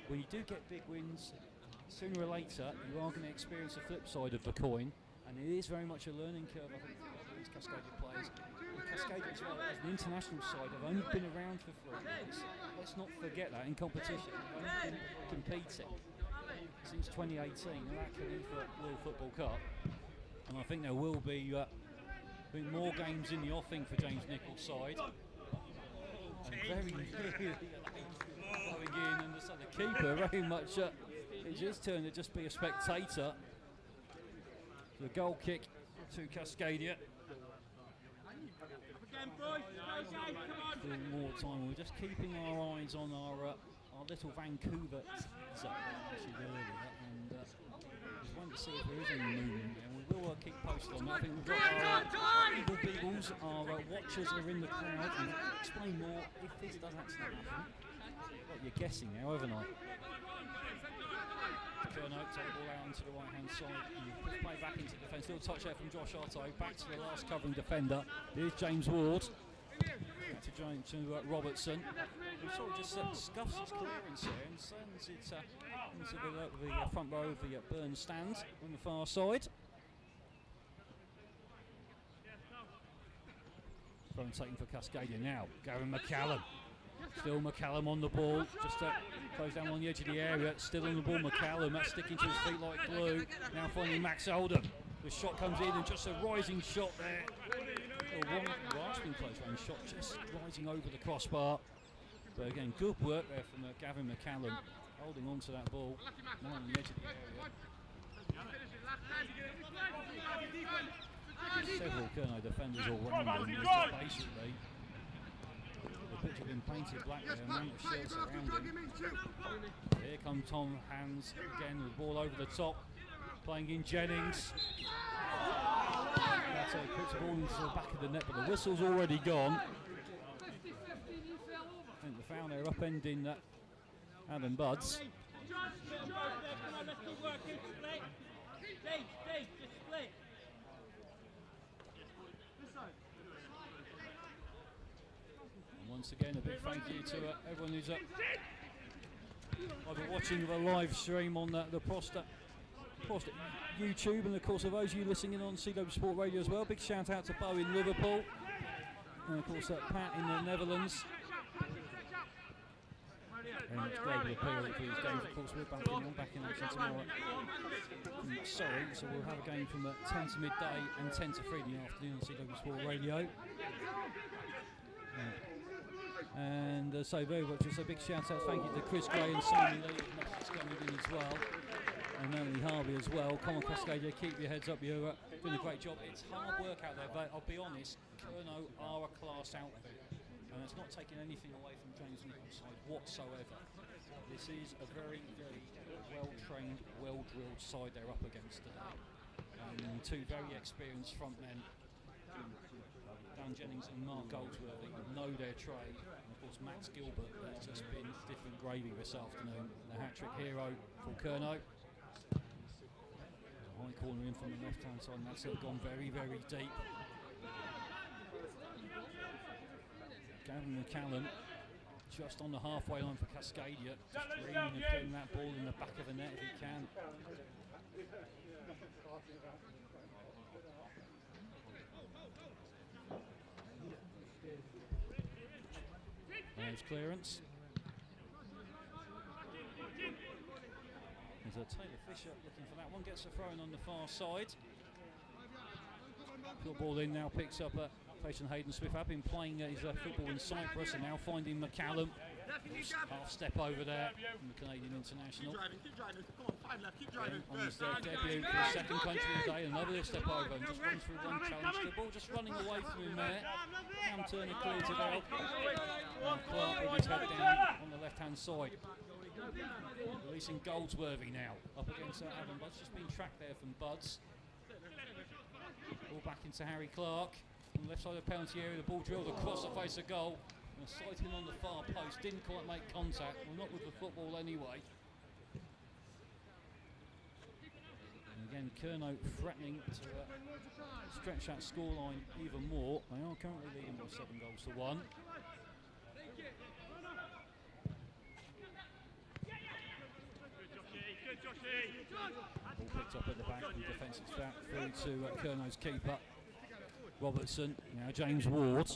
when you do get big wins, sooner or later you are going to experience the flip side of the coin, and it is very much a learning curve I think for these Cascadia players. And Cascadia as well as the international side have only been around for 3 years. Let's not forget that in competition they've only been competing since 2018 in that Khalifa World Football Cup, and I think there will be more games in the offing for James Nicholls' side. And very going in, and the keeper very much it's his turn to just be a spectator. The goal kick to Cascadia. Doing more time. We're just keeping our eyes on our little Vancouver teaser actually earlier, and just wanted to see if there is any movement there. We will keep posted on that. I think we've got our Eagle Beagles, our watchers are in the crowd, and I'll explain more if this does actually happen. What you're guessing now, haven't I? Kernow take the ball out onto the right hand side. Push play back into defence. Little touch there from Josh Otto. Back to the last covering defender. Here's James Ward. Back to Robertson. Who sort of just scuffs his clearance here and sends it into the front row of the Burn stand on the far side. Throw and taken for Cascadia now. Gavin McCallum. Still McCallum on the ball, just close down on the edge of the area. Still on the ball, McCallum. That's sticking to his feet like glue. Now finding Max Oldham. The shot comes in and just a rising shot there. A rasping close range shot, just rising over the crossbar. But again, good work there from Gavin McCallum, holding on to that ball. Now on the edge of the area. Several Kernow defenders all around him. Basically, the pitch has been painted black there, amount of shirts around him. Here comes Tom Hands again with the ball over the top, playing in Jennings. That's puts the ball into the back of the net, but the whistle's already gone. there, upending Adam Budds. And once again, a big thank you to everyone who's either watching the live stream on the Prost YouTube, and of course of those of you listening in on CW Sport Radio as well. Big shout out to Bo in Liverpool, and of course Pat in the Netherlands. And it's global appeal for these games. Of course, we're back in action tomorrow. Sorry, so we'll have a game from 10 to midday and 10 to 3 in the afternoon on CW Sport Radio. And so very much, just a big shout out, thank you to Chris Gray and Simon Lee, messages coming in as well, and Melanie Harvey as well. Come on, Cascadia, keep your heads up, you're doing a great job. It's hard work out there, but I'll be honest, Kernow are a class outfit, and it's not taking anything away from James Nichols' side whatsoever. This is a very, very well-trained, well-drilled side they're up against today. Two very experienced front men, Dan Jennings and Mark Goldsworthy, know their trade, and of course Max Gilbert has just been different gravy this afternoon, the hat-trick hero for Kernow. High corner in from the left-hand side, and that's gone very, very deep. Gavin McCallum just on the halfway line for Cascadia, just dreaming of getting that ball in the back of the net if he can. There's clearance. There's a Taylor Fisher looking for that one, gets a throw in on the far side. Football in now, picks up facing Hayden Smith. I've been playing his football in Cyprus and now finding McCallum. Half step over there from the Canadian international. Keep driving. Come on, 5 left. Keep driving. On his debut for the second country of the day, another step over and just runs through one challenge. The ball just running away from him there. Cam Turner clears it out. And Clark with his head down on the left-hand side. Releasing Goldsworthy now up against Adam Budds. Just been tracked there from Budds. Ball back into Harry Clark. On the left side of the penalty area, the ball drilled across the face of goal. And sighting on the far post, didn't quite make contact. Well, not with the football anyway. And again, Kernow threatening to stretch that scoreline even more. They are currently leading by 7-1. Ball picked up at the back, and defensive back through to Kernow's keeper, Robertson. Now James Ward,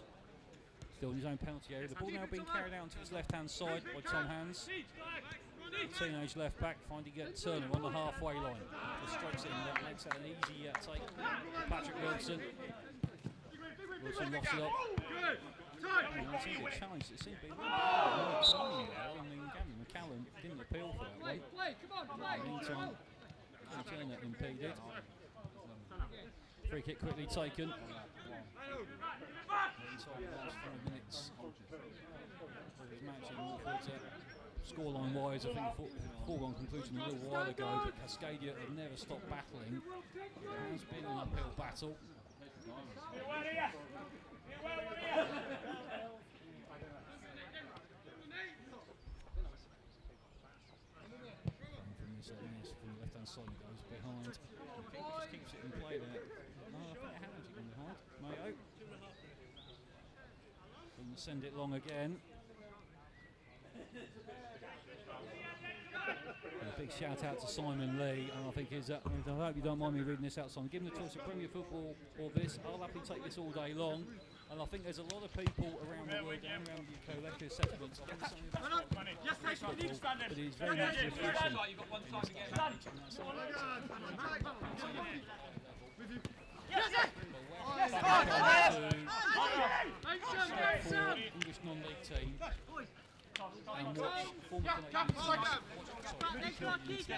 still in his own penalty area. The ball now being carried out to his left-hand side by Tom Hands. The teenage left back finding Turner on the halfway line. Just strokes it in, makes that an easy take. Patrick Wilson. Wilson lofts it up. It seems a challenge. It seems to be a little more timing there. I mean, Gavin McCallum didn't appeal for that one. In the meantime, Turner impeded. Free kick quickly taken. Inside the last 5 minutes of his match in Northwood. Scoreline wise, I think foregone conclusion a little while ago, but Cascadia have never stopped battling. It has been an uphill battle. From the left-hand side, it goes behind. The keeper just keeps it in play there. No, I think it happens again behind. Mayo. Going to send it long again. And a big shout out to Simon Lee, and I think I hope you don't mind me reading this out, Simon. Given the choice of Premier Football or this, I'll happily take this all day long. And I think there's a lot of people around the world and around the UK left their settlements. I think something about but it is very much refreshing. English non-league team. And watch former Canadian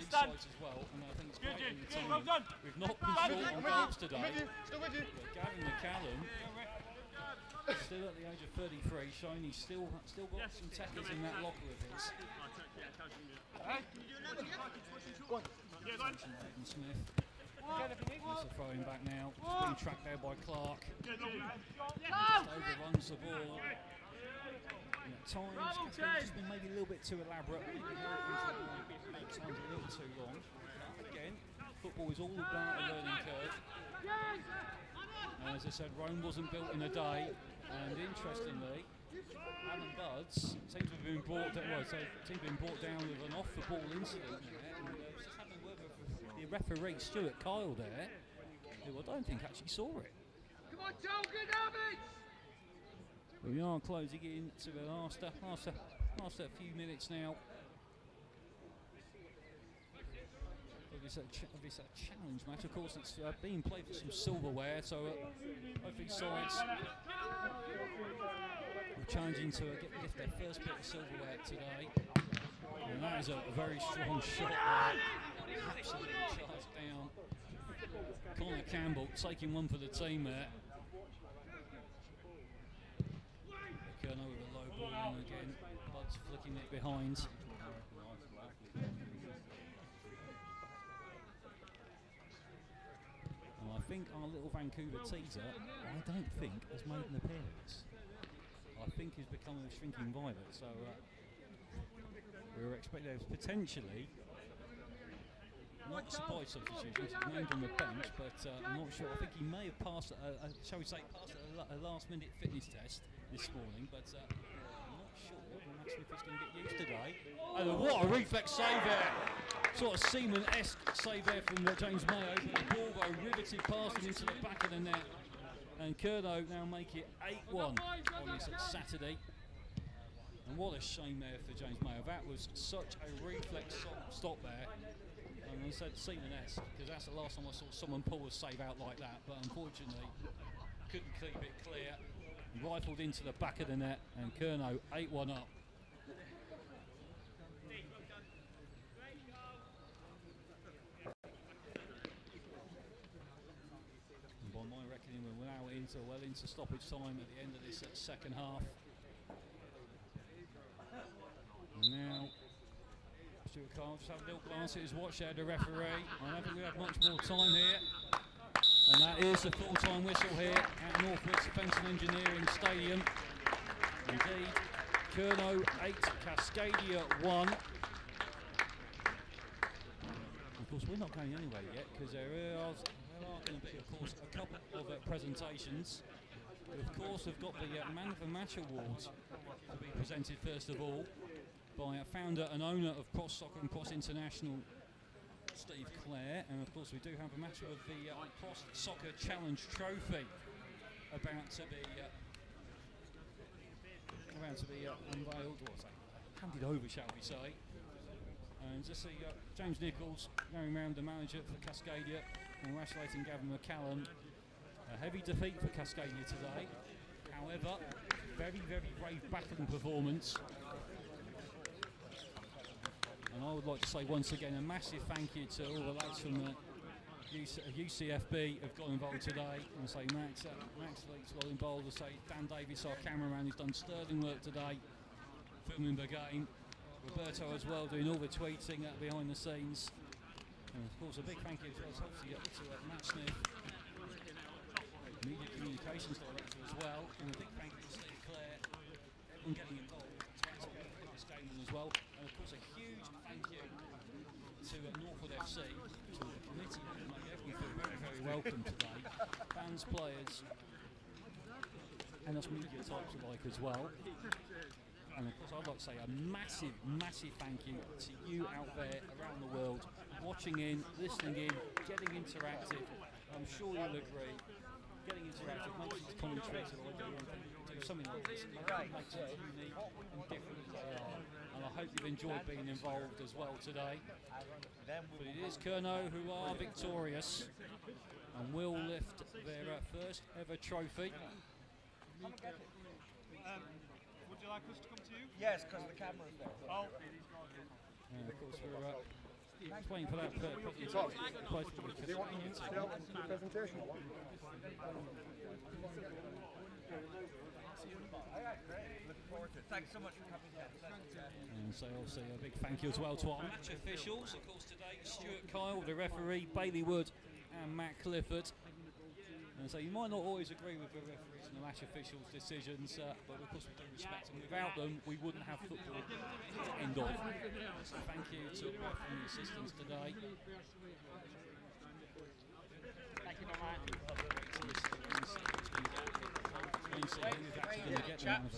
sides as well, and I think it's quite entertaining. We've not been short on goals today, but Gavin McCallum, still at the age of 33, showing he's still got some techniques in that locker of his. Hayden Smith. There's a throwing back now. Just being tracked there by Clark. Just overruns the ball. times Cascadia's just been maybe a little bit too elaborate, maybe at times a little too long. Again, football is all about a learning curve. As I said, Rome wasn't built in a day, and interestingly, Alan Budds seems to have been brought down. Well, so seems to have been brought down with an off-the-ball incident there, and just having a word with the referee Stuart Kyle there, who I don't think actually saw it. Come on, Joe, good habits! We are closing in to the last few minutes now. Obviously a challenge match. Of course, it's being played for some silverware, so both sides are challenging to lift their first bit of silverware today. And that is a very strong shot there. Absolutely charged down. Connor Campbell taking one for the team there. Kernow with a low ball in again. Bud's flicking it behind. And I think our little Vancouver teaser, I don't think has made an appearance. I think he's become a shrinking violet, so we were expecting potentially not a surprise substitution. He's named on the bench, but I'm not sure. I think he may have passed, shall we say, a last-minute fitness test this morning, but I'm not sure Matt Smith is going to get used today. Oh, what a reflex save there! Sort of Seaman-esque save there from James Mayo. The ball though riveted past him into the back of the net, and Kernow now make it 8-1 on this Saturday. And what a shame there for James Mayo. That was such a reflex stop there. And I said Seaman-esque because that's the last time I saw someone pull a save out like that, but unfortunately couldn't keep it clear. Rifled into the back of the net, and Kernow 8-1 up. And by my reckoning, we're now well into stoppage time at the end of this second half. And now Stuart Carl just have a little glance at his watch there, the referee. I don't think we have much more time here. And that is the full-time whistle here at Northwood's Fenton Engineering Stadium. Indeed, Kernow 8, Cascadia 1. Of course, we're not going anywhere yet because there are going to be, of course, a couple of presentations. We, of course, have got the Man of the Match Award to be presented first of all by founder and owner of Cross Soccer and Cross International, Steve Clare, and of course we do have a matter of the Cross Soccer Challenge Trophy about to be unveiled, or handed over, shall we say. And just see James Nichols going around, the manager for Cascadia, congratulating Gavin McCallum. A heavy defeat for Cascadia today. However, very, very brave battling performance. And I would like to say once again a massive thank you to all the lads from UCFB who've got involved today. And say Max Leaks well involved. I say Dan Davies, our cameraman, who's done sterling work today, filming the game. Roberto as well, doing all the tweeting behind the scenes. And of course a big thank you as well to Matt Smith, Media Communications Director as well. And a big thank you to Steve Clare, everyone getting involved to this game as well. And of course a huge thank you to Northwood FC, to the committee who made everyone feel very, very welcome today. Fans, players, and us media types alike as well. And of course I'd like to say a massive, massive thank you to you out there around the world, watching in, listening in, getting interactive. I'm sure you'll agree. Getting interactive makes these commentaries do something like this. It makes it unique and different as they are. And I hope you've enjoyed being involved as well today. But it is Kernow who are victorious and will lift their first ever trophy. Would you like us to come to you? Yes, because the camera's there. Oh. And of course we're waiting for that presentation. Do you want the presentation? Looking forward to it. Thanks so much for coming down. And so obviously a big thank you as well to our match officials. Of course today Stuart Kyle, the referee, Bailey Wood and Matt Clifford. And so you might not always agree with the referees and the match officials' decisions, but of course we do respect them. Without them, we wouldn't have football to end of. So thank you to the ref and the assistants today. Thank you very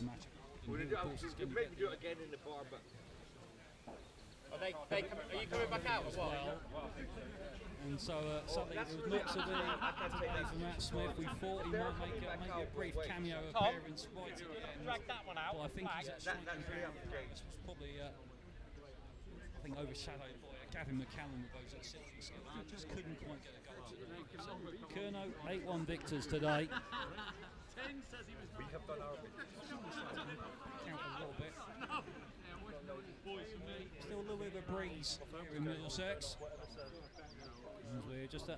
much. We'll maybe do it again in the bar, but... Are you coming back out as well? And so sadly it was not to be today for Matt Smith. We thought he might make a brief cameo appearance right at the end. Drag that one out. But I think he's at striking power. This was probably I think overshadowed by Gavin McCallum with those exceptional skills. He just couldn't quite get a goal today. So Kernow 8-1 victors today. Ten says he was. We have done our bit. Count a little bit. Still a little bit of a breeze here in Middlesex. And we're just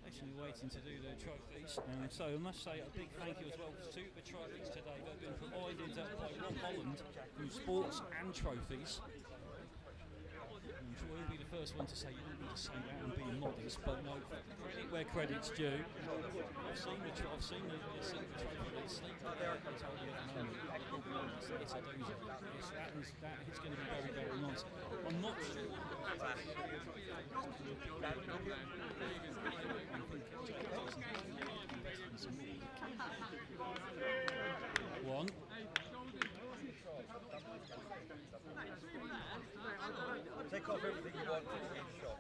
actually waiting to do the trophies. So I must say a big thank you as well to the trophies today. They've been provided by Rob Holland, who sports and trophies. I'm sure he'll be the first one to say you don't need to say that and be modest, but no, credit where credit's due. I've seen the trophy they sleep there. I told you at the moment. It's a doozy. That is going to be very, very nice. I'm not sure. One. Take off everything you want to take shot.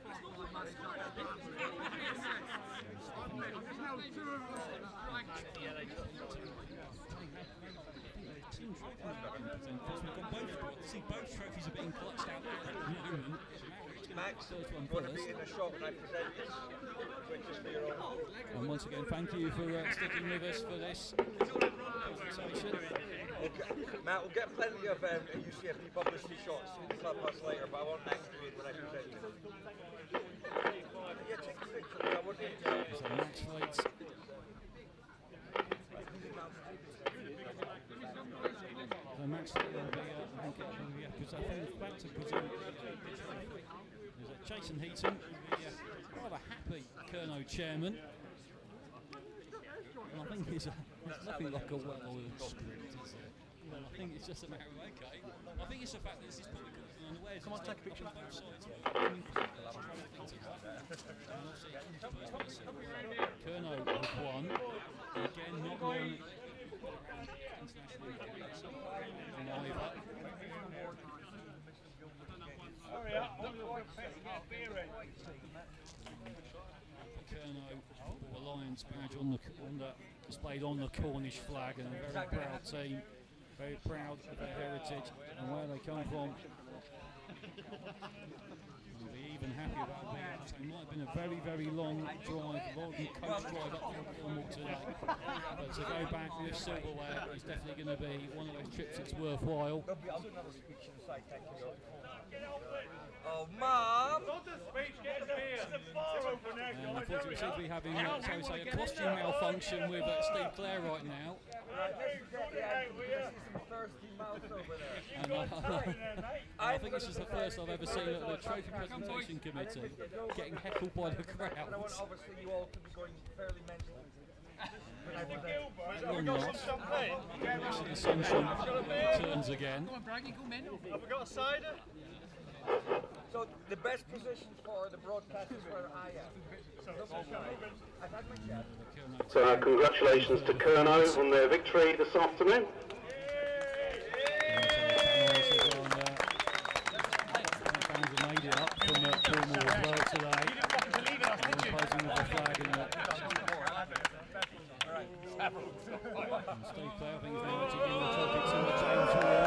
Both trophies are being clutched out at the moment. Max, you want to be in the shot when I present this? Just for your own. And once again, thank you for sticking with us for this presentation. Okay. Matt, we'll get plenty of UCFP publicity shots in the clubhouse later, but I want Max to be when I present you. Yeah, take a picture. I want you to so match lights. The match light will be, because I think it's back to present the trophy. There's Jason Heaton, the rather happy Kernow chairman. And I think there's nothing like a well-oiled script, is there? Well, I think it's just a matter of, okay. I think it's the fact that this is probably unawares. Come on, take a picture. Both sides. Kernow with one. Again, not known internationally. Hurry up, I'm going to get beer in. Kernow Alliance badge displayed on the Cornish flag, and a very proud team. Very proud of their heritage and where they come from. We'll be even happy about that. So it might have been a very, very long drive, long coach drive up from Cornwall today. But to go back with silverware is definitely going to be one of those trips that's worthwhile. Oh, Mum! Not the speech, get the beer. There's a bar open there. And unfortunately, we seem to be having a costume malfunction with Steve Clare right now. And I think this is the first I've ever seen at the Trophy Presentation Committee getting heckled by the crowd. Obviously, you all could be going fairly mental. Have we got some champagne? The sunshine returns again. Have we got a cider? So the best positions for the broadcast is where I am. I've had my chat. So congratulations to Kernow on their victory this afternoon. Fans have made it up from Cornwall as well today. You didn't fucking believe in us, did you? Posing with the flag in the Steve Clare, I think, is now actually giving the trophy to James Ward.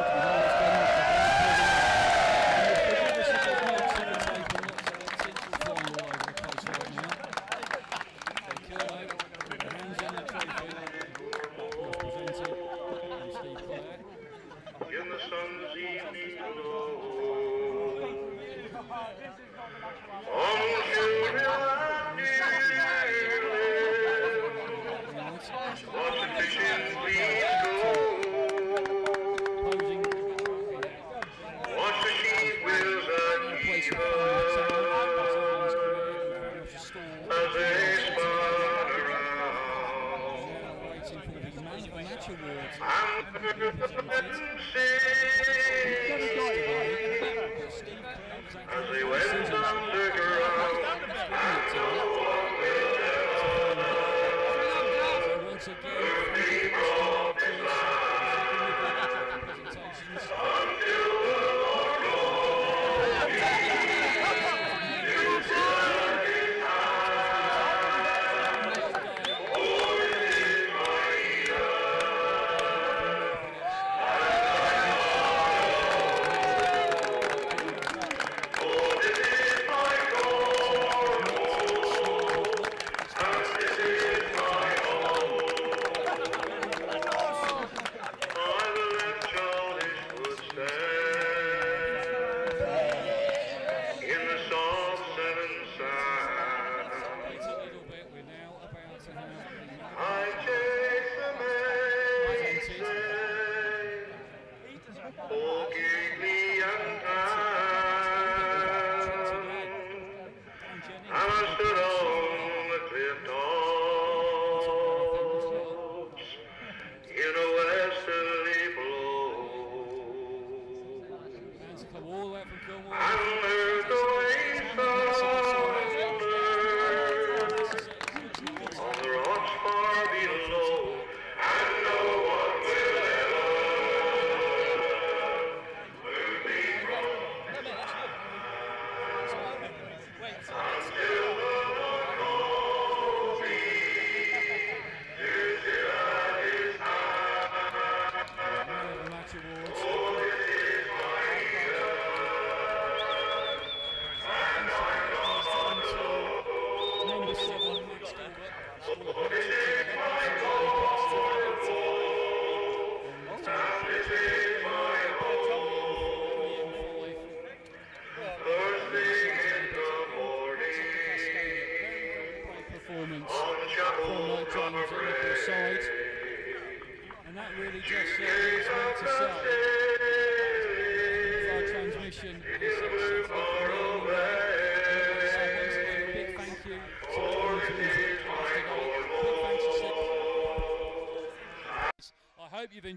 Man of the Match Award. As they went underground, once again,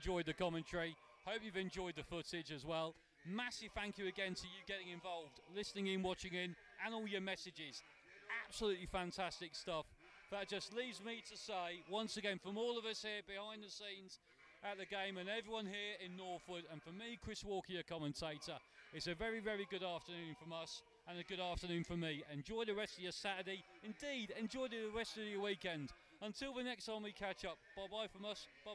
enjoyed the commentary. Hope you've enjoyed the footage as well. Massive thank you again to you getting involved, listening in, watching in, and all your messages. Absolutely fantastic stuff. That just leaves me to say, once again, from all of us here behind the scenes at the game and everyone here in Northwood, and for me, Chris Walker, your commentator, it's a very, very good afternoon from us and a good afternoon from me. Enjoy the rest of your Saturday. Indeed, enjoy the rest of your weekend. Until the next time we catch up, bye-bye from us. Bye.